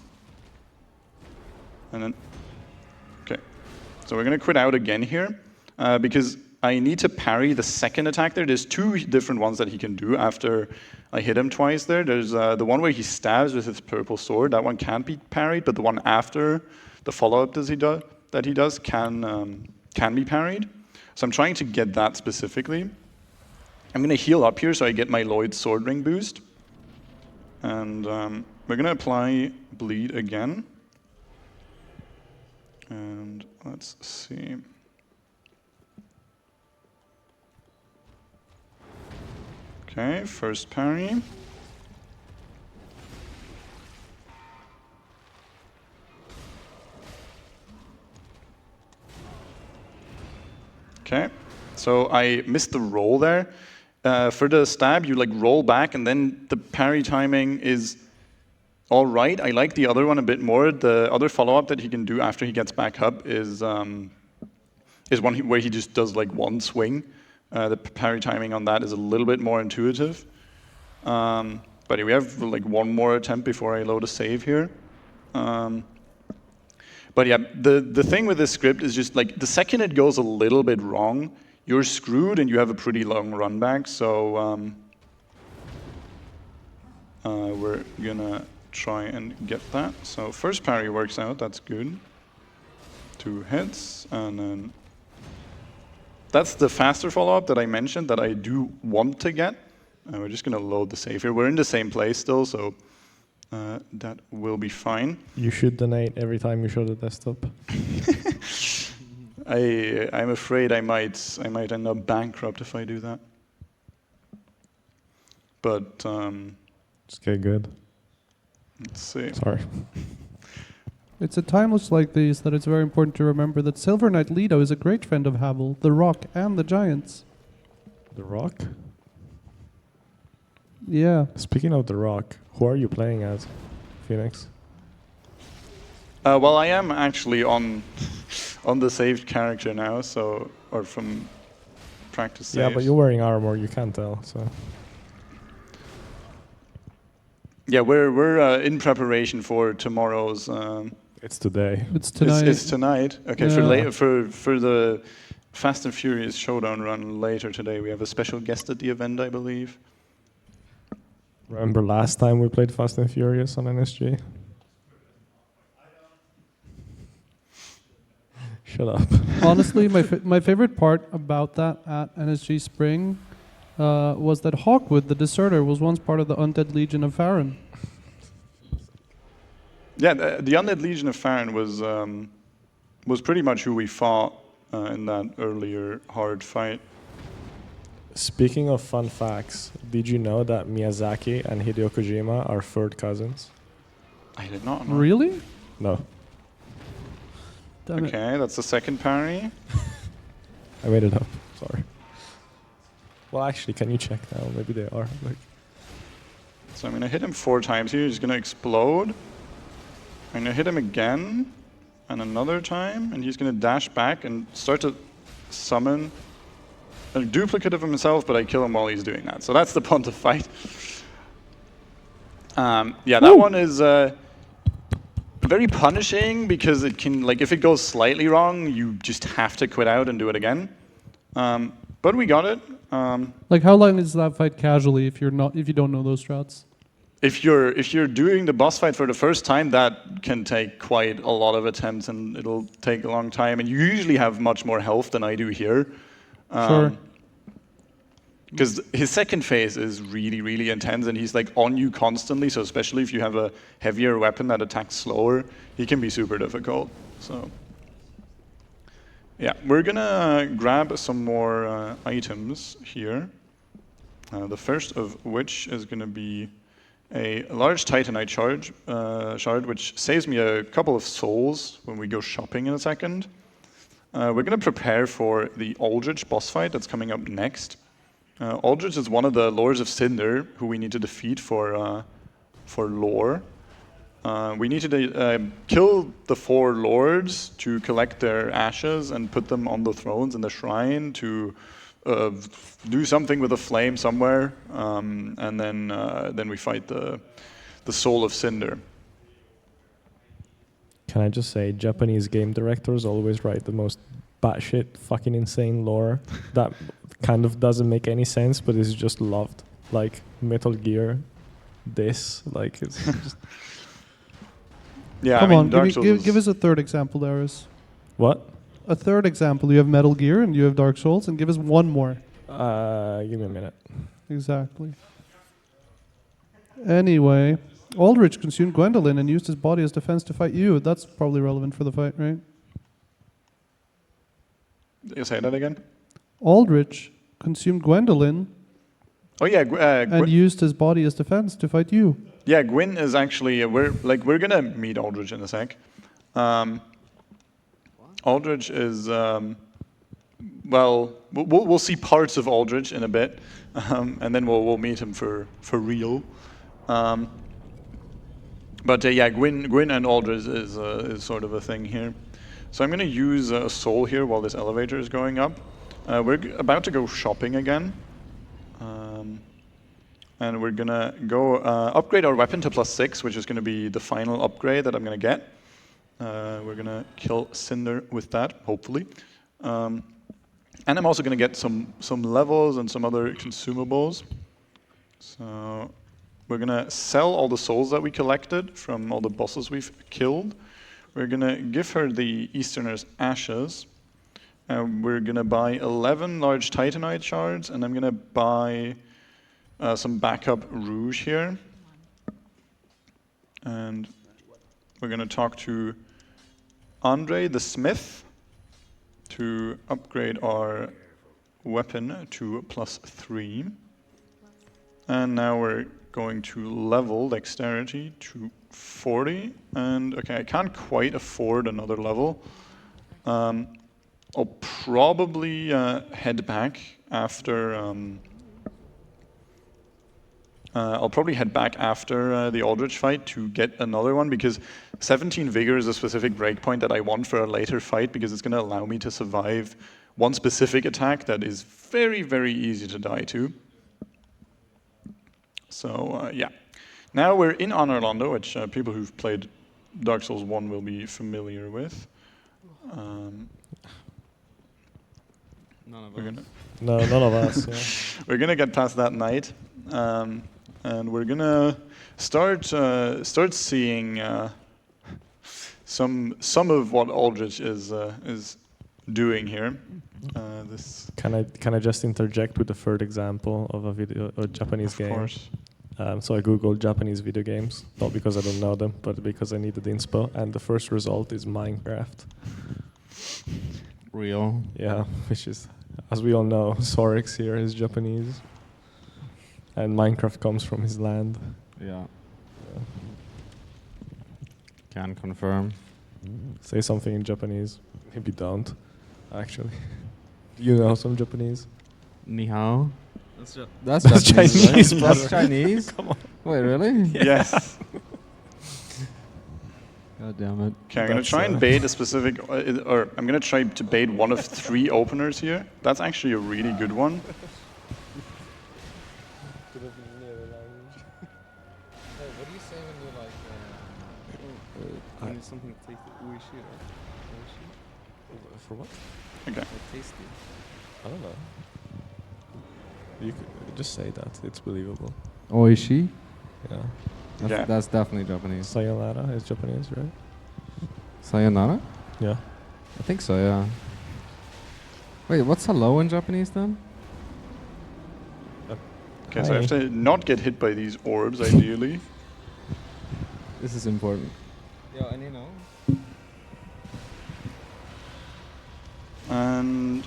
S2: and then, okay. So we're gonna quit out again here, because I need to parry the second attack there. There's 2 different ones that he can do after I hit him twice there. There's the one where he stabs with his purple sword, that one can't be parried, but the one after, the follow-up that he does can be parried. So I'm trying to get that specifically. I'm gonna heal up here so I get my Lloyd's sword ring boost. And we're gonna apply bleed again. And let's see. Okay, first parry. Okay, so I missed the roll there. For the stab, you like roll back, and then the parry timing is all right. I like the other one a bit more. The other follow-up that he can do after he gets back up is one where he just does like 1 swing. The parry timing on that is a little bit more intuitive. But we have like 1 more attempt before I load a save here. But yeah, the thing with this script is just like the second it goes a little bit wrong, you're screwed and you have a pretty long run back. So we're gonna try and get that. So first parry works out, that's good. 2 hits, and then that's the faster follow-up that I mentioned that I do want to get. We're just gonna load the save here. We're in the same place still, so that will be fine.
S1: You should donate every time you show the desktop.
S2: I'm afraid I might end up bankrupt if I do that. But
S1: Just get good.
S2: let's see.
S1: Sorry.
S4: It's at times like these that it's very important to remember that Silver Knight Lido is a great friend of Havel, the Rock, and the Giants.
S1: The Rock?
S4: Yeah.
S1: Speaking of The Rock, who are you playing as, Phoenix?
S2: Well, I am actually on the saved character now, so or from practice saves.
S1: Yeah, but you're wearing armor, you can't tell, so...
S2: Yeah, we're in preparation for tomorrow's.
S1: It's today.
S4: It's tonight.
S2: It's tonight. Okay,
S4: Yeah.
S2: for the Fast and Furious Showdown run later today, we have a special guest at the event, I believe.
S1: Remember last time we played Fast and Furious on NSG? Shut up.
S4: Honestly, my favorite part about that at NSG Spring was that Hawkwood, the Deserter, was once part of the Undead Legion of Farron.
S2: Yeah, the Undead Legion of Farron was pretty much who we fought in that earlier hard fight.
S1: Speaking of fun facts, did you know that Miyazaki and Hideo Kojima are third cousins?
S2: I did not know.
S4: Really?
S1: No,
S4: Damn it.
S2: Okay, that's the second parry.
S1: I made it up. Sorry. Well, actually, can you check now? Maybe they are. Like,
S2: So I'm gonna hit him 4 times here. He's gonna explode. I'm gonna hit him again, and another time, and he's gonna dash back and start to summon a duplicate of himself, but I kill him while he's doing that. So that's the Pontiff fight. Yeah, that one is very punishing because it can, like, if it goes slightly wrong, you just have to quit out and do it again. But we got it.
S4: Like, how long is that fight casually if you don't know those strats?
S2: If you're doing the boss fight for the first time, that can take quite a lot of attempts, and it'll take a long time. And you usually have much more health than I do here.
S4: Sure.
S2: Because his second phase is really, really intense, and he's like on you constantly. So especially if you have a heavier weapon that attacks slower, he can be super difficult. So yeah, we're gonna grab some more items here. The first of which is gonna be a large Titanite shard, which saves me a couple of souls when we go shopping in a second. We're going to prepare for the Aldrich boss fight that's coming up next. Aldrich is one of the Lords of Cinder who we need to defeat for lore. We need to kill the 4 lords to collect their ashes and put them on the thrones in the shrine to do something with a flame somewhere, and then we fight the Soul of Cinder.
S1: can I just say, Japanese game directors always write the most batshit fucking insane lore that kind of doesn't make any sense, but is just loved. Like Metal Gear, this, like it's just...
S2: Yeah,
S4: Come
S2: I mean,
S4: on,
S2: Dark Souls
S4: give us a third example, Darius.
S1: What?
S4: A third example. You have Metal Gear and you have Dark Souls, and give us one more.
S1: Give me a minute.
S4: Exactly. Anyway, Aldrich consumed Gwendolyn and used his body as defense to fight you. That's probably relevant for the fight, right?
S2: You say that again?
S4: Aldrich consumed Gwendolyn
S2: Oh yeah,
S4: and used his body as defense to fight you.
S2: yeah. Gwyn is actually we're gonna meet Aldrich in a sec. Aldrich is well, we'll see parts of Aldrich in a bit, and then we'll meet him for real. But yeah, Gwyn and Aldrich is sort of a thing here. So I'm gonna use a soul here while this elevator is going up. We're about to go shopping again. And we're gonna go upgrade our weapon to +6, which is gonna be the final upgrade that I'm gonna get. We're gonna kill Cinder with that, hopefully. And I'm also gonna get some levels and some other consumables. So we're gonna sell all the souls that we collected from all the bosses we've killed. We're gonna give her the Easterner's Ashes. We're gonna buy 11 large Titanite shards, and I'm gonna buy some backup rouge here. And we're going to talk to Andre the Smith to upgrade our weapon to +3. And now we're going to level dexterity to 40. And okay, I can't quite afford another level. I'll probably head back after. I'll probably head back after the Aldrich fight to get another one, because 17 Vigor is a specific breakpoint that I want for a later fight, because it's going to allow me to survive one specific attack that is very, very easy to die to. So yeah. Now we're in Anarlando, which people who've played Dark Souls 1 will be familiar with.
S3: None of
S2: We're
S3: us.
S2: gonna
S1: No, none of us. Yeah.
S2: we're gonna get past that night, and we're gonna start seeing some of what Aldrich is doing here. This,
S1: Can I just interject with the third example of a Japanese game?
S2: of course.
S1: So I googled Japanese video games, not because I don't know them, but because I needed inspo, and the first result is Minecraft.
S3: Real.
S1: Yeah, which is, as we all know, Sorix here is Japanese, and Minecraft comes from his land.
S3: Yeah. Can confirm.
S1: Say something in Japanese. Maybe don't, actually. Do you know some Japanese?
S3: Ni hao. That's
S1: That's
S3: Japanese,
S1: Chinese,
S3: right?
S1: brother.
S3: That's Chinese?
S1: Come on.
S3: Wait, really?
S2: Yes.
S3: God damn it.
S2: Okay, I'm gonna try and bait a specific, or I'm gonna try to bait one of 3 openers here. That's actually a really good one.
S3: What do you say when you like when something tastes uishi or
S1: For what?
S2: Okay.
S3: tasty?
S1: I don't know. You could just say that. It's believable.
S3: Oishi?
S1: Yeah.
S2: Yeah.
S3: That's definitely Japanese.
S1: Sayonara is Japanese, right?
S3: Sayonara?
S1: Yeah.
S3: I think so, yeah. Wait, what's hello in Japanese then?
S2: Okay, so I have to not get hit by these orbs, ideally.
S3: This is important. Yeah, and you know.
S2: And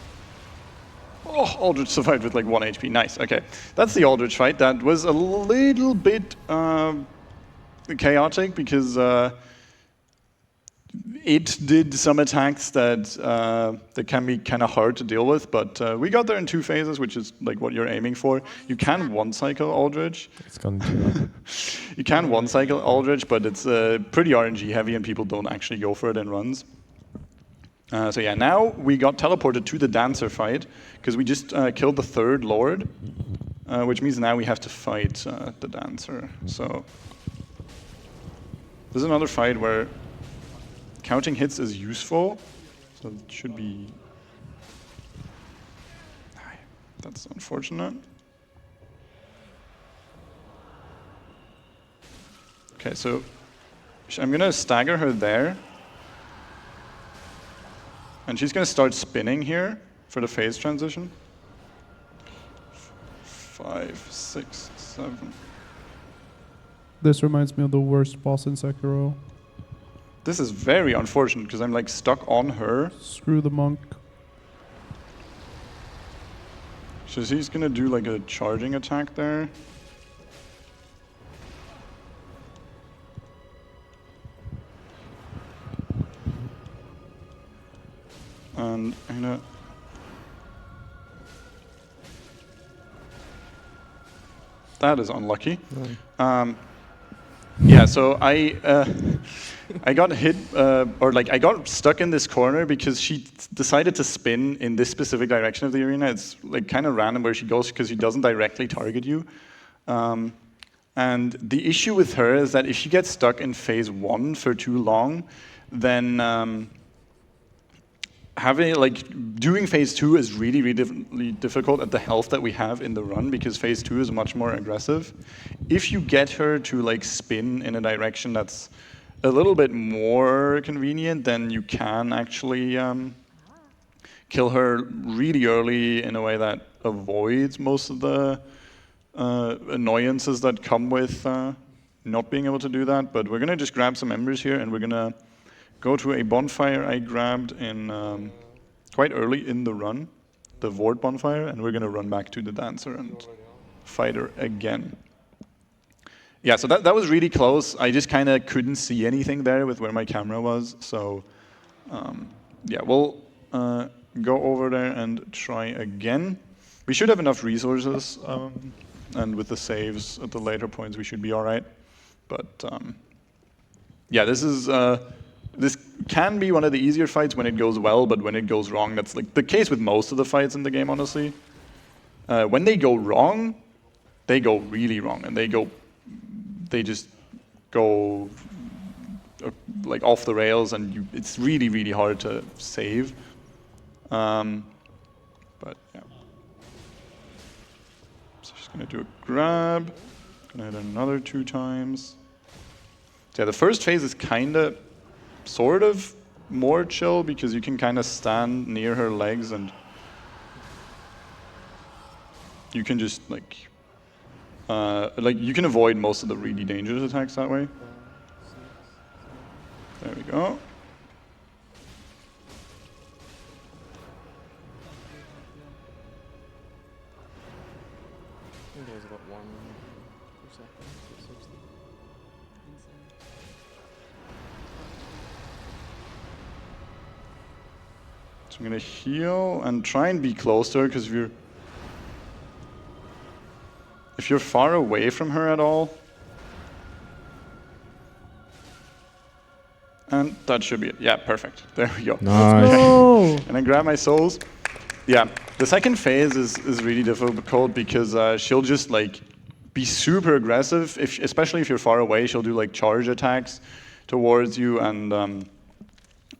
S2: oh, Aldrich survived with like 1 HP. Nice. Okay, that's the Aldrich fight. That was a little bit chaotic because it did some attacks that can be kind of hard to deal with. But we got there in 2 phases, which is like what you're aiming for. You can one-cycle Aldrich.
S1: It's gone to
S2: You can one-cycle Aldrich, but it's pretty RNG heavy, and people don't actually go for it in runs. So yeah, now we got teleported to the Dancer fight, because we just killed the 3rd Lord, which means now we have to fight the Dancer. So there's another fight where counting hits is useful, so it should be... That's unfortunate. Okay, so I'm going to stagger her there. And she's going to start spinning here for the phase transition. 5, 6, 7.
S4: This reminds me of the worst boss in Sekiro.
S2: This is very unfortunate because I'm like stuck on her.
S4: Screw the monk.
S2: So he's going to do like a charging attack there. And I'm gonna... That is unlucky. Yeah, so I got hit, or like I got stuck in this corner because she decided to spin in this specific direction of the arena. It's like kind of random where she goes because she doesn't directly target you. And the issue with her is that if she gets stuck in phase 1 for too long, then doing phase 2 is really difficult at the health that we have in the run, because phase 2 is much more aggressive. If you get her to like spin in a direction that's a little bit more convenient, then you can actually kill her really early in a way that avoids most of the annoyances that come with not being able to do that, but we're gonna just grab some embers here and we're gonna go to a bonfire I grabbed in quite early in the run, the Vort bonfire, and we're gonna run back to the dancer and fight her again. Yeah, so that was really close. I just kind of couldn't see anything there with where my camera was. So yeah, we'll go over there and try again. We should have enough resources, and with the saves at the later points, we should be all right. But yeah, this can be one of the easier fights when it goes well, but when it goes wrong, that's like the case with most of the fights in the game, honestly. When they go wrong, they go really wrong, and they just go like off the rails, and it's really, really hard to save. But yeah. So just gonna do a grab, gonna hit another 2 times. So yeah, the first phase is kinda, sort of more chill because you can kind of stand near her legs and you can just like you can avoid most of the really dangerous attacks that way. There we go.
S3: I think there was about 1 per second, 60.
S2: So I'm gonna heal and try and be close to her, because if you're far away from her at all, and that should be it. Yeah, perfect. There we go.
S3: Nice.
S4: Oh,
S2: And then grab my souls. Yeah, the second phase is really difficult because she'll just like be super aggressive. Especially if you're far away, she'll do like charge attacks towards you, and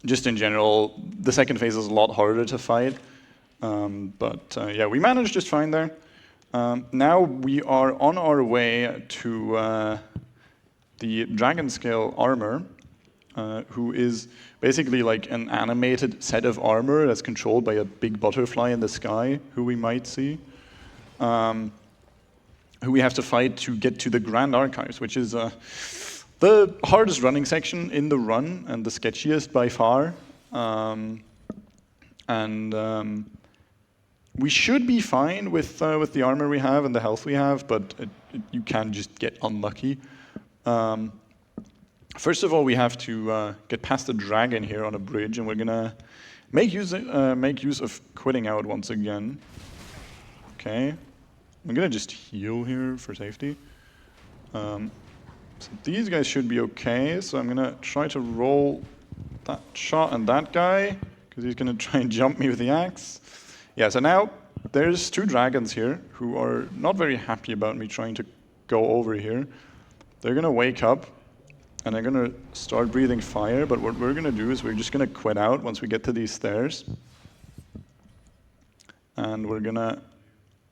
S2: just in general, the second phase is a lot harder to fight. But yeah, we managed just fine there. Now we are on our way to the dragon scale armor, who is basically like an animated set of armor that's controlled by a big butterfly in the sky, who we might see, who we have to fight to get to the Grand Archives, which is the hardest running section in the run and the sketchiest by far. We should be fine with the armor we have and the health we have, but you can just get unlucky. First of all, we have to get past the dragon here on a bridge, and we're gonna make use of quitting out once again. Okay, I'm gonna just heal here for safety. So these guys should be okay. So I'm gonna try to roll that shot and that guy, because he's gonna try and jump me with the axe. Yeah. So now there's 2 dragons here who are not very happy about me trying to go over here. They're gonna wake up, and they're gonna start breathing fire, but what we're gonna do is we're just gonna quit out once we get to these stairs. And we're gonna,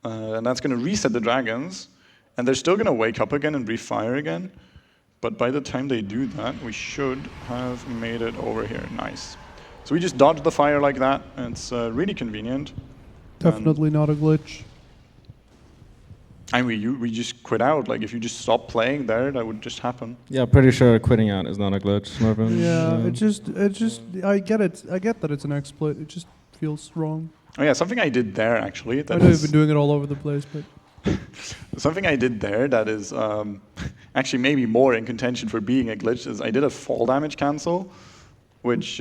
S2: and that's gonna reset the dragons, and they're still gonna wake up again and breathe fire again, but by the time they do that, we should have made it over here. Nice. So we just dodged the fire like that, and it's really convenient.
S4: definitely not a glitch.
S2: And we just quit out. Like, if you just stop playing there, that would just happen.
S3: Yeah, pretty sure quitting out is not a glitch, Marvin.
S4: Yeah, it just, I get it. I get that it's an exploit. It just feels wrong.
S2: Oh yeah, something I did there actually.
S4: I know you've been doing it all over the place, but
S2: Something I did there that is actually maybe more in contention for being a glitch is I did a fall damage cancel, which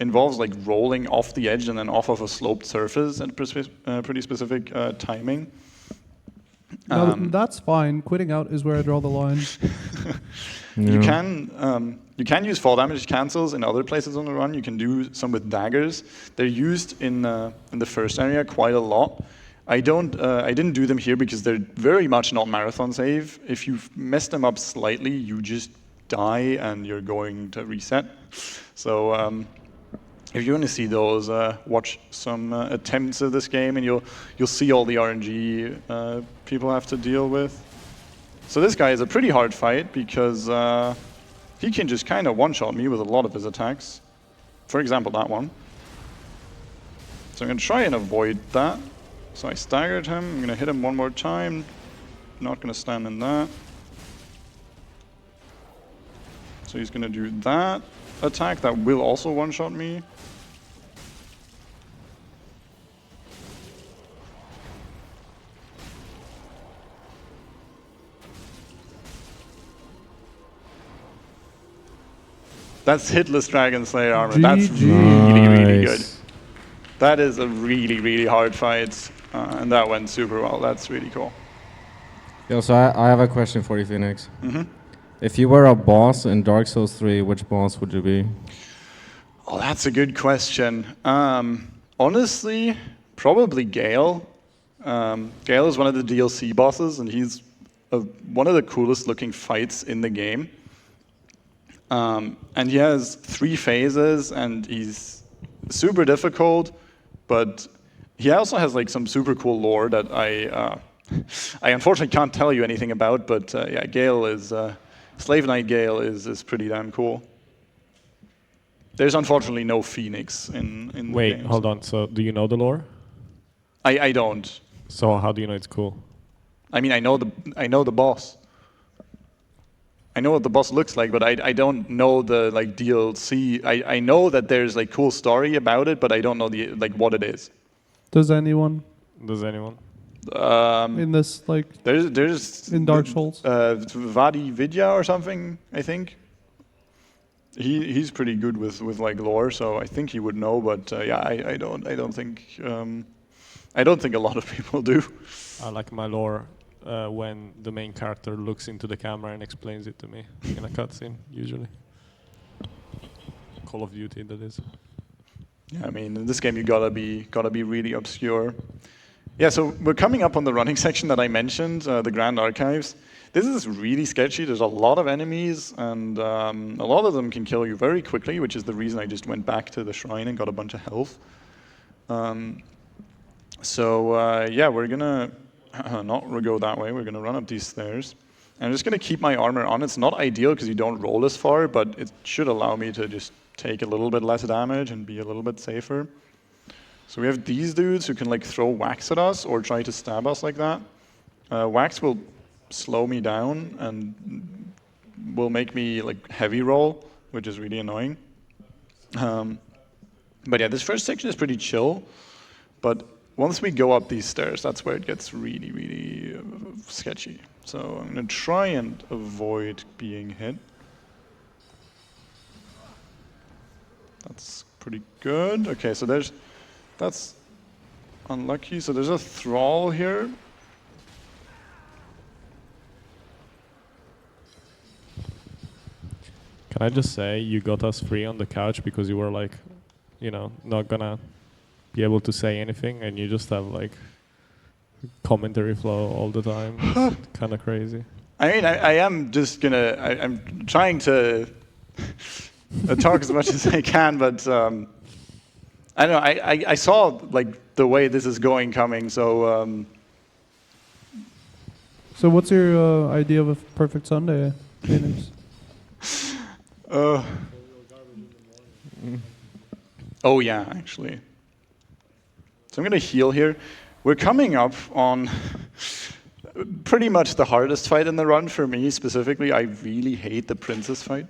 S2: involves like rolling off the edge and then off of a sloped surface at pretty specific timing.
S4: now, that's fine. Quitting out is where I draw the line.
S2: You can use fall damage cancels in other places on the run. You can do some with daggers. They're used in the first area quite a lot. I didn't do them here because they're very much not marathon safe. If you mess them up slightly, you just die and you're going to reset. So if you want to see those, watch some attempts of this game, and you'll see all the RNG people have to deal with. So this guy is a pretty hard fight because he can just kind of one-shot me with a lot of his attacks. For example, that one. So I'm going to try and avoid that. So I staggered him. I'm going to hit him one more time. Not going to stand in that. So he's gonna do that attack. That will also one-shot me. That's hitless Dragon Slayer armor. That's really, really good. That is a really, really hard fight. And that went super well. That's really cool.
S3: Yo, so I have a question for you, Phoenix.
S2: Mm-hmm.
S3: If you were a boss in Dark Souls 3, which boss would you be?
S2: Oh, that's a good question. Honestly, probably Gale. Gale is one of the DLC bosses, and he's one of the coolest looking fights in the game. And he has 3 phases, and he's super difficult, but he also has like some super cool lore that I unfortunately can't tell you anything about. But yeah, Gale is Slave Knight Gale is pretty damn cool. There's unfortunately no Phoenix in the
S1: Wait,
S2: game.
S1: hold on. So do you know the lore?
S2: I don't.
S1: So how do you know it's cool?
S2: I mean, I know the boss. I know what the boss looks like, but I don't know the like DLC. I know that there's like cool story about it, but I don't know the like what it is.
S4: Does anyone
S1: Does anyone?
S4: in this like
S2: There's
S4: in Dark Souls?
S2: Vadi Vidya or something, I think. He's pretty good with like lore, so I think he would know. But yeah, I don't think a lot of people do.
S1: I like my lore when the main character looks into the camera and explains it to me in a cutscene, usually. Call of Duty, that is.
S2: Yeah, I mean, in this game you gotta be really obscure. Yeah, so we're coming up on the running section that I mentioned, the Grand Archives. This is really sketchy. There's a lot of enemies, and a lot of them can kill you very quickly, which is the reason I just went back to the shrine and got a bunch of health. Yeah, we're gonna not go that way. We're gonna run up these stairs. And I'm just gonna keep my armor on. It's not ideal because you don't roll as far, but it should allow me to just take a little bit less damage and be a little bit safer. So we have these dudes who can like throw wax at us or try to stab us like that. Wax will slow me down and will make me like heavy roll, which is really annoying. But yeah, this first section is pretty chill. But once we go up these stairs, that's where it gets really, really sketchy. So I'm gonna try and avoid being hit. That's pretty good. Okay, so that's unlucky. So there's a thrall here.
S1: Can I just say you got us free on the couch because you were like, you know, not gonna be able to say anything, and you just have like commentary flow all the time. It's kind of crazy.
S2: I mean, I am just gonna. I'm trying to talk as much as I can, but I don't know. I saw like the way this is going coming, so.
S4: So what's your idea of a perfect Sunday, Phoenix?
S2: Oh yeah, actually. So I'm gonna heal here. We're coming up on pretty much the hardest fight in the run for me specifically. I really hate the princess fight.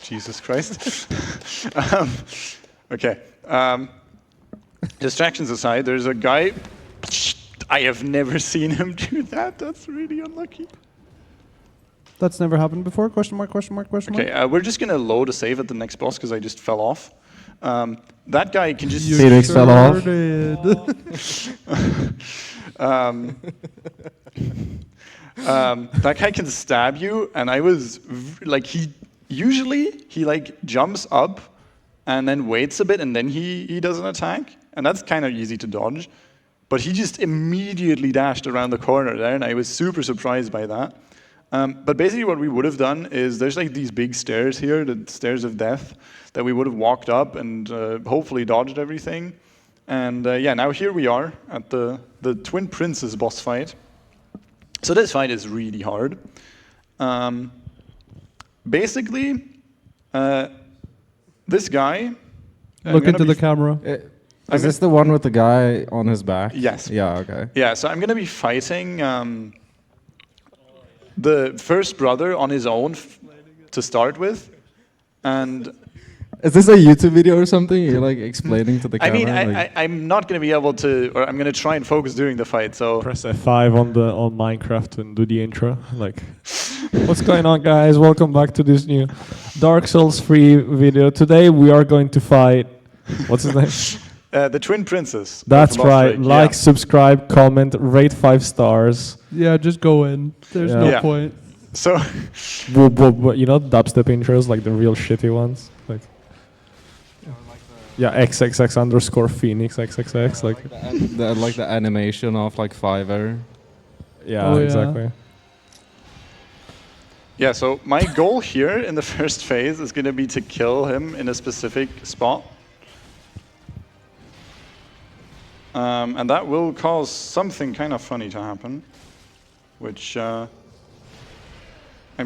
S2: Jesus Christ. Okay. Distractions aside, there's a guy. I have never seen him do that. That's really unlucky.
S4: That's never happened before? Question mark, question mark, question mark?
S2: Okay, we're just gonna load a save at the next boss because I just fell off. That guy can just...
S3: Phoenix fell off.
S2: That guy can stab you, and I was like, he like jumps up and then waits a bit, and then he does an attack, and that's kind of easy to dodge. But he just immediately dashed around the corner there, and I was super surprised by that. But basically what we would have done is there's like these big stairs here, the stairs of death, that we would have walked up and hopefully dodged everything. And yeah, now here we are at the Twin Princes boss fight. So this fight is really hard. Basically, this guy...
S4: Look into the camera.
S3: Is this the one with the guy on his back?
S2: Yes.
S3: Yeah, okay.
S2: Yeah, so I'm going to be fighting the first brother on his own. to start with, and
S3: Is this a YouTube video or something? You're like explaining to the
S2: I
S3: camera?
S2: mean,
S3: like,
S2: I'm not going to be able to, or I'm going to try and focus during the fight. So
S1: Press F5 on Minecraft and do the intro. Like, what's going on, guys? Welcome back to this new Dark Souls 3 video. Today we are going to fight. What's his name?
S2: the Twin Princess.
S1: That's
S2: of Lost
S1: right.
S2: Lake,
S1: Like,
S2: yeah.
S1: subscribe, comment, rate 5 stars.
S4: Yeah, just go in. There's
S1: Yeah.
S4: no
S2: Yeah.
S4: point.
S2: So
S1: You know, dubstep intros, like the real shitty ones. Like, yeah, XXX underscore Phoenix XXX. Like,
S3: like the animation of like Fiverr.
S1: yeah,
S4: Oh, yeah.
S1: exactly.
S2: yeah, so my goal here in the first phase is going to be to kill him in a specific spot. And that will cause something kind of funny to happen, which I'm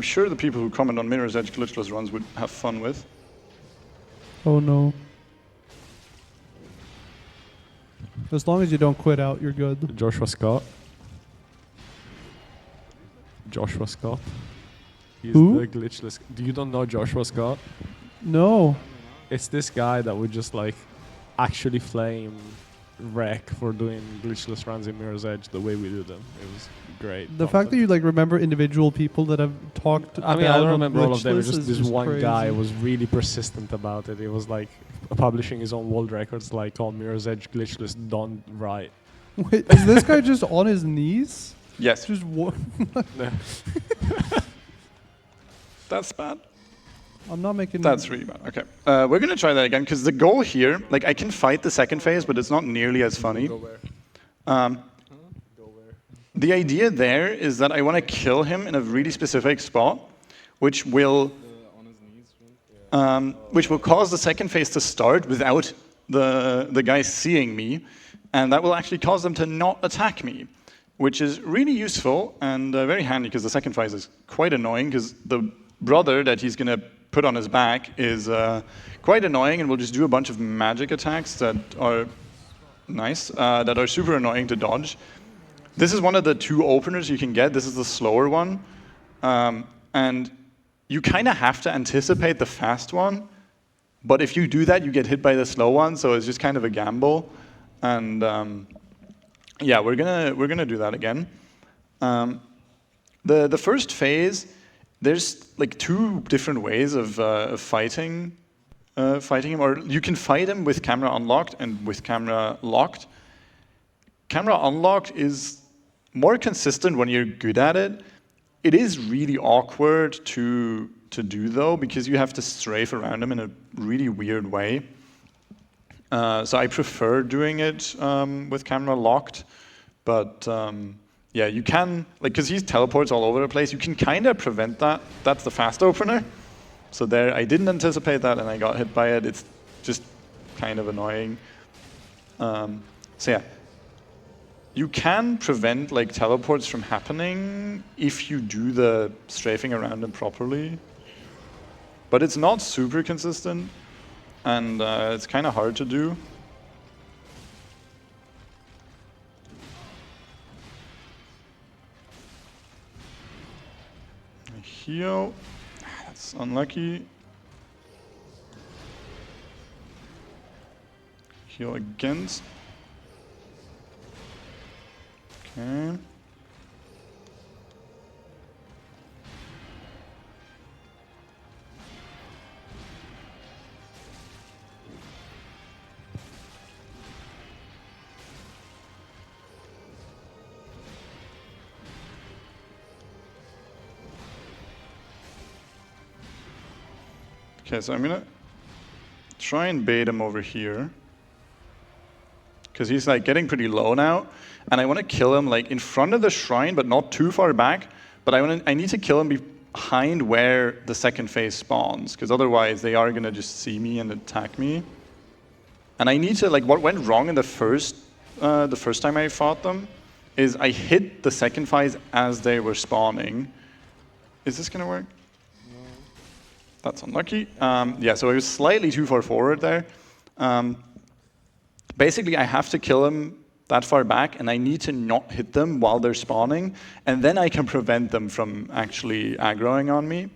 S2: sure the people who comment on Mirror's Edge glitchless runs would have fun with.
S4: Oh no. As long as you don't quit out, you're good.
S1: Joshua Scott. Joshua Scott. He's
S4: Who?
S1: the glitchless. You don't know Joshua Scott?
S4: No.
S1: It's this guy that would just like actually flame wreck for doing glitchless runs in Mirror's Edge the way we do them. It was great.
S4: The fact that you like remember individual people that have talked.
S1: I mean, I
S4: down
S1: don't
S4: on
S1: remember all of them. It's
S4: glitchless
S1: just
S4: is
S1: this one guy
S4: crazy.
S1: was really persistent about it. It was like publishing his own world records, like on Mirror's Edge glitchless done right.
S4: Wait, is this guy just on his knees?
S2: Yes,
S4: Just
S2: that's bad.
S4: I'm not making.
S2: That's really bad. Okay, we're going to try that again, because the goal here, like I can fight the second phase, but it's not nearly as funny. The idea there is that I want to kill him in a really specific spot, which will cause the second phase to start without the guy seeing me, and that will actually cause them to not attack me, which is really useful and very handy, because the second phase is quite annoying, because the brother that he's going to put on his back is quite annoying and will just do a bunch of magic attacks that are nice, that are super annoying to dodge. This is one of the 2 openers you can get. This is the slower one. And you kind of have to anticipate the fast one. But if you do that, you get hit by the slow one. So it's just kind of a gamble. And yeah, we're gonna do that again. The first phase, there's like 2 different ways of fighting him. Or you can fight him with camera unlocked and with camera locked. Camera unlocked is more consistent when you're good at it. It is really awkward to do though, because you have to strafe around them in a really weird way. So I prefer doing it with camera locked, but yeah, you can, like, because he teleports all over the place, you can kind of prevent that. That's the fast opener. So there, I didn't anticipate that and I got hit by it. It's just kind of annoying. So yeah. You can prevent like teleports from happening if you do the strafing around them properly, but it's not super consistent, and it's kind of hard to do. Heal. That's unlucky. Heal against. Okay. Okay, so I'm gonna try and bait him over here, because he's like getting pretty low now, and I want to kill him like in front of the shrine, but not too far back. But I need to kill him behind where the second phase spawns, because otherwise they are gonna just see me and attack me. And I need to, like, what went wrong in the first time I fought them is I hit the second phase as they were spawning. Is this gonna work? That's unlucky. Yeah, so I was slightly too far forward there. Basically, I have to kill them that far back, and I need to not hit them while they're spawning, and then I can prevent them from actually aggroing on me.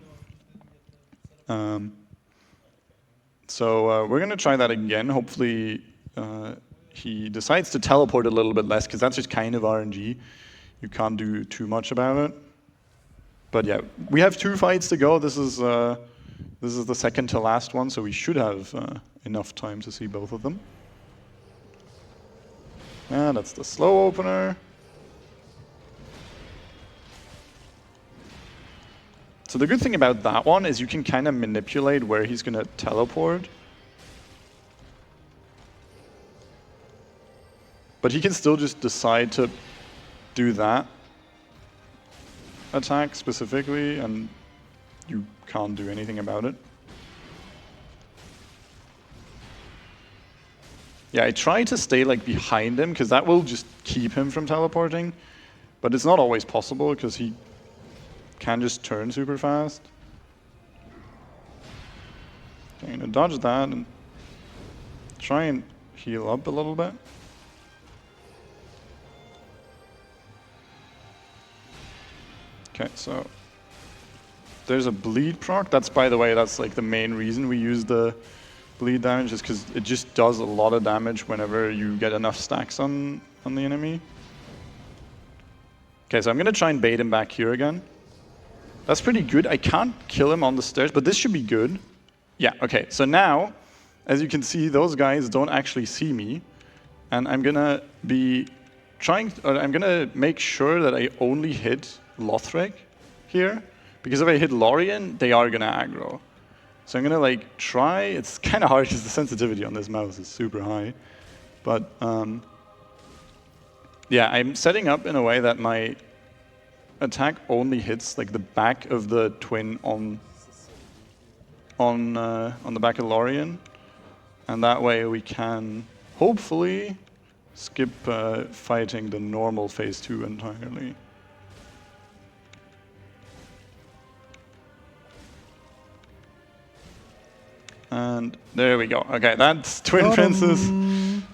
S2: So we're going to try that again. Hopefully he decides to teleport a little bit less, because that's just kind of RNG. You can't do too much about it. But yeah, we have 2 fights to go. This is the second to last one, so we should have enough time to see both of them. And that's the slow opener. So the good thing about that one is you can kind of manipulate where he's going to teleport. But he can still just decide to do that attack specifically, and you can't do anything about it. Yeah, I try to stay like behind him, because that will just keep him from teleporting. But it's not always possible, because he can just turn super fast. Okay, I'm gonna dodge that and try and heal up a little bit. Okay, so there's a bleed proc. That's, by the way, that's like the main reason we use the bleed damage, is because it just does a lot of damage whenever you get enough stacks on the enemy. Okay, so I'm gonna try and bait him back here again. That's pretty good. I can't kill him on the stairs, but this should be good. Yeah, okay, so now, as you can see, those guys don't actually see me, and I'm gonna be I'm gonna make sure that I only hit Lothric here, because if I hit Lorien, they are gonna aggro. So I'm gonna like try. It's kind of hard because the sensitivity on this mouse is super high, but yeah, I'm setting up in a way that my attack only hits like the back of the twin on the back of Lorien, and that way we can hopefully skip fighting the normal phase 2 entirely. And there we go. Okay, that's Twin Princess.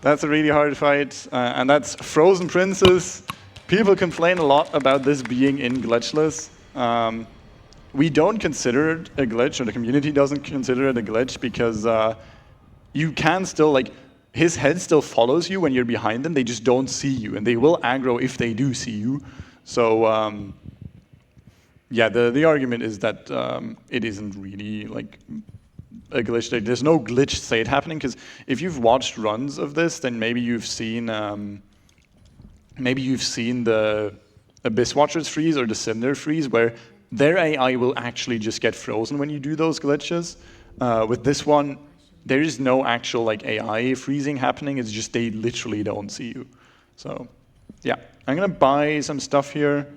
S2: That's a really hard fight. And that's Frozen Princess. People complain a lot about this being in glitchless. We don't consider it a glitch, or the community doesn't consider it a glitch, because you can still, like, his head still follows you when you're behind them. They just don't see you, and they will aggro if they do see you. So yeah, the argument is that it isn't really like a glitch. There's no glitch state happening, because if you've watched runs of this, then maybe you've seen the Abyss Watchers freeze or the Cinder freeze, where their AI will actually just get frozen when you do those glitches. With this one, there is no actual like AI freezing happening. It's just they literally don't see you. So yeah, I'm gonna buy some stuff here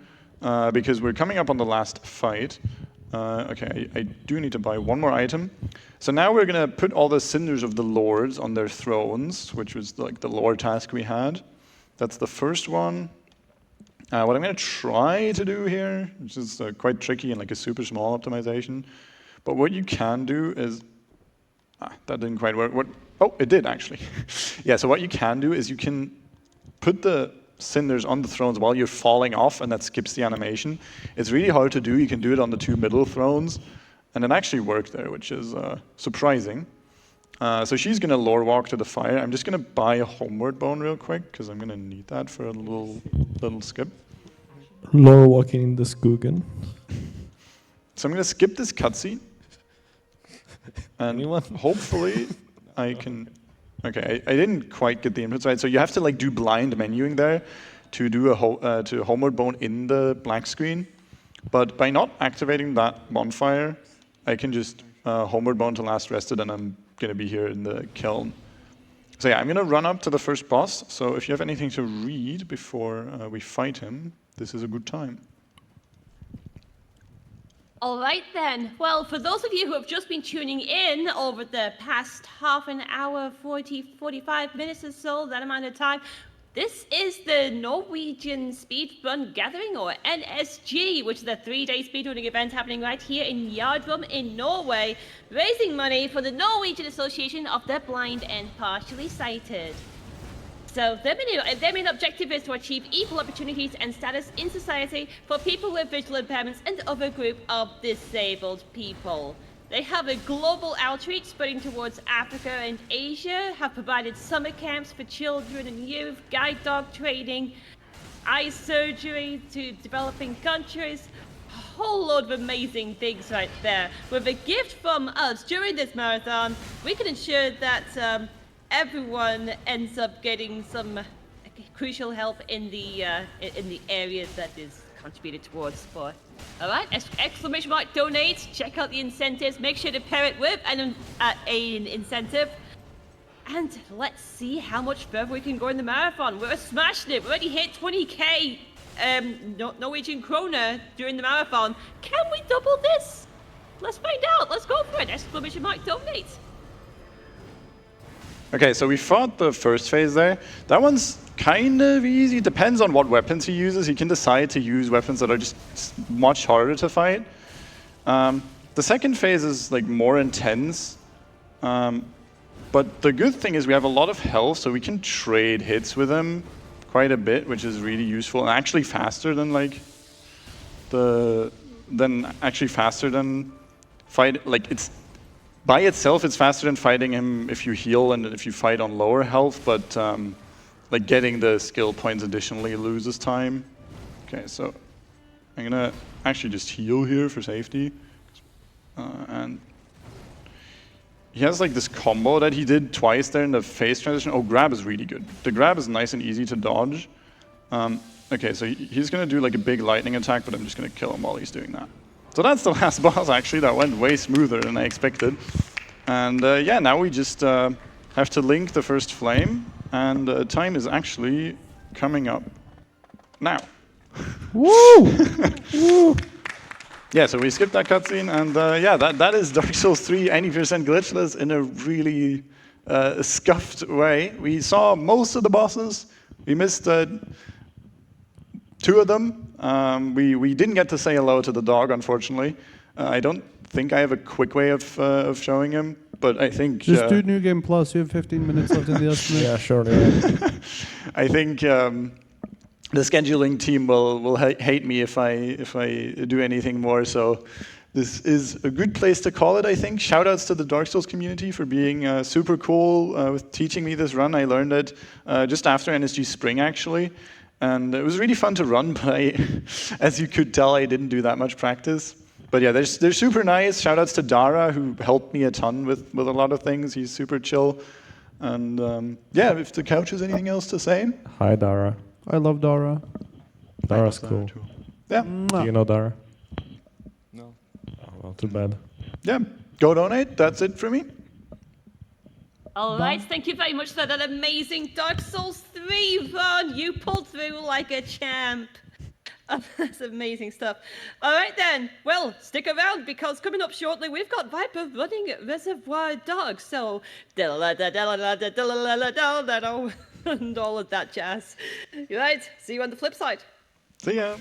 S2: because we're coming up on the last fight. Okay, I do need to buy one more item. So now we're gonna put all the cinders of the lords on their thrones, which was like the lore task we had. That's the first one. What I'm gonna try to do here, which is quite tricky and like a super small optimization, but what you can do is, that didn't quite work. Oh, it did actually. Yeah, so what you can do is you can put the cinders on the thrones while you're falling off, and that skips the animation. It's really hard to do. You can do it on the two middle thrones, and it actually worked there, which is surprising. So she's gonna lore walk to the fire. I'm just gonna buy a homeward bone real quick, because I'm gonna need that for a little skip.
S1: Lore walking in the Skogen.
S2: So I'm gonna skip this cutscene, and hopefully I can. Okay, I didn't quite get the inputs right. So you have to like do blind menuing there to do to homeward bone in the black screen. But by not activating that bonfire, I can just homeward bone to last rested, and I'm gonna be here in the kiln. So yeah, I'm gonna run up to the first boss. So if you have anything to read before we fight him, this is a good time.
S5: All right then. Well, for those of you who have just been tuning in over the past half an hour, 45 minutes or so, that amount of time, this is the Norwegian Speedrunner Gathering, or NSG, which is a 3-day speedrunning event happening right here in Gjerdrum in Norway, raising money for the Norwegian Association of the Blind and Partially Sighted. So their main objective is to achieve equal opportunities and status in society for people with visual impairments and other group of disabled people. They have a global outreach spreading towards Africa and Asia, have provided summer camps for children and youth, guide dog training, eye surgery to developing countries. A whole load of amazing things right there. With a gift from us during this marathon, we can ensure that everyone ends up getting some crucial help in the areas that is contributed towards sport. All right, exclamation mark donate. Check out the incentives. Make sure to pair it with an incentive. And let's see how much further we can go in the marathon. We're smashing it. We already hit 20k Norwegian kroner during the marathon. Can we double this? Let's find out. Let's go for it. Exclamation mark donate.
S2: Okay, so we fought the first phase there. That one's kind of easy. It depends on what weapons he uses. He can decide to use weapons that are just much harder to fight. The second phase is like more intense. But the good thing is we have a lot of health, so we can trade hits with him quite a bit, which is really useful and actually faster than fight. Like it's by itself, it's faster than fighting him if you heal and if you fight on lower health. But like getting the skill points additionally loses time. Okay, so I'm gonna actually just heal here for safety, and he has like this combo that he did twice there in the phase transition. Oh, grab is really good. The grab is nice and easy to dodge. Okay, so he's gonna do like a big lightning attack, but I'm just gonna kill him while he's doing that. So that's the last boss actually. That went way smoother than I expected. And yeah, now we just have to link the first flame, and time is actually coming up now.
S4: Woo! Woo!
S2: Yeah, so we skipped that cutscene, and yeah, that is Dark Souls 3 any % glitchless in a really scuffed way. We saw most of the bosses. We missed 2 of them. We didn't get to say hello to the dog, unfortunately. I don't think I have a quick way of showing him, but I think...
S4: Just do New Game Plus. You have 15 minutes left in the estimate.
S1: Yeah, sure. Yeah.
S2: I think the scheduling team will hate me if I do anything more. So this is a good place to call it, I think. Shoutouts to the Dark Souls community for being super cool with teaching me this run. I learned it just after NSG Spring, actually. And it was really fun to run, but as you could tell, I didn't do that much practice. But yeah, they're super nice. Shoutouts to Dara, who helped me a ton with a lot of things. He's super chill. And yeah, if the couch has anything else to say.
S1: Hi, Dara.
S4: I love Dara.
S1: Dara's cool.
S2: Yeah.
S1: Do you know Dara?
S3: No.
S1: Oh, well, too bad.
S2: Yeah. Go donate. That's it for me.
S5: All right, thank you very much for that amazing Dark Souls 3 run. You pulled through like a champ. Oh, that's amazing stuff. All right then, well, stick around because coming up shortly, we've got Viper running Reservoir Dogs. So, and all of that jazz. Right, see you on the flip side.
S2: See ya.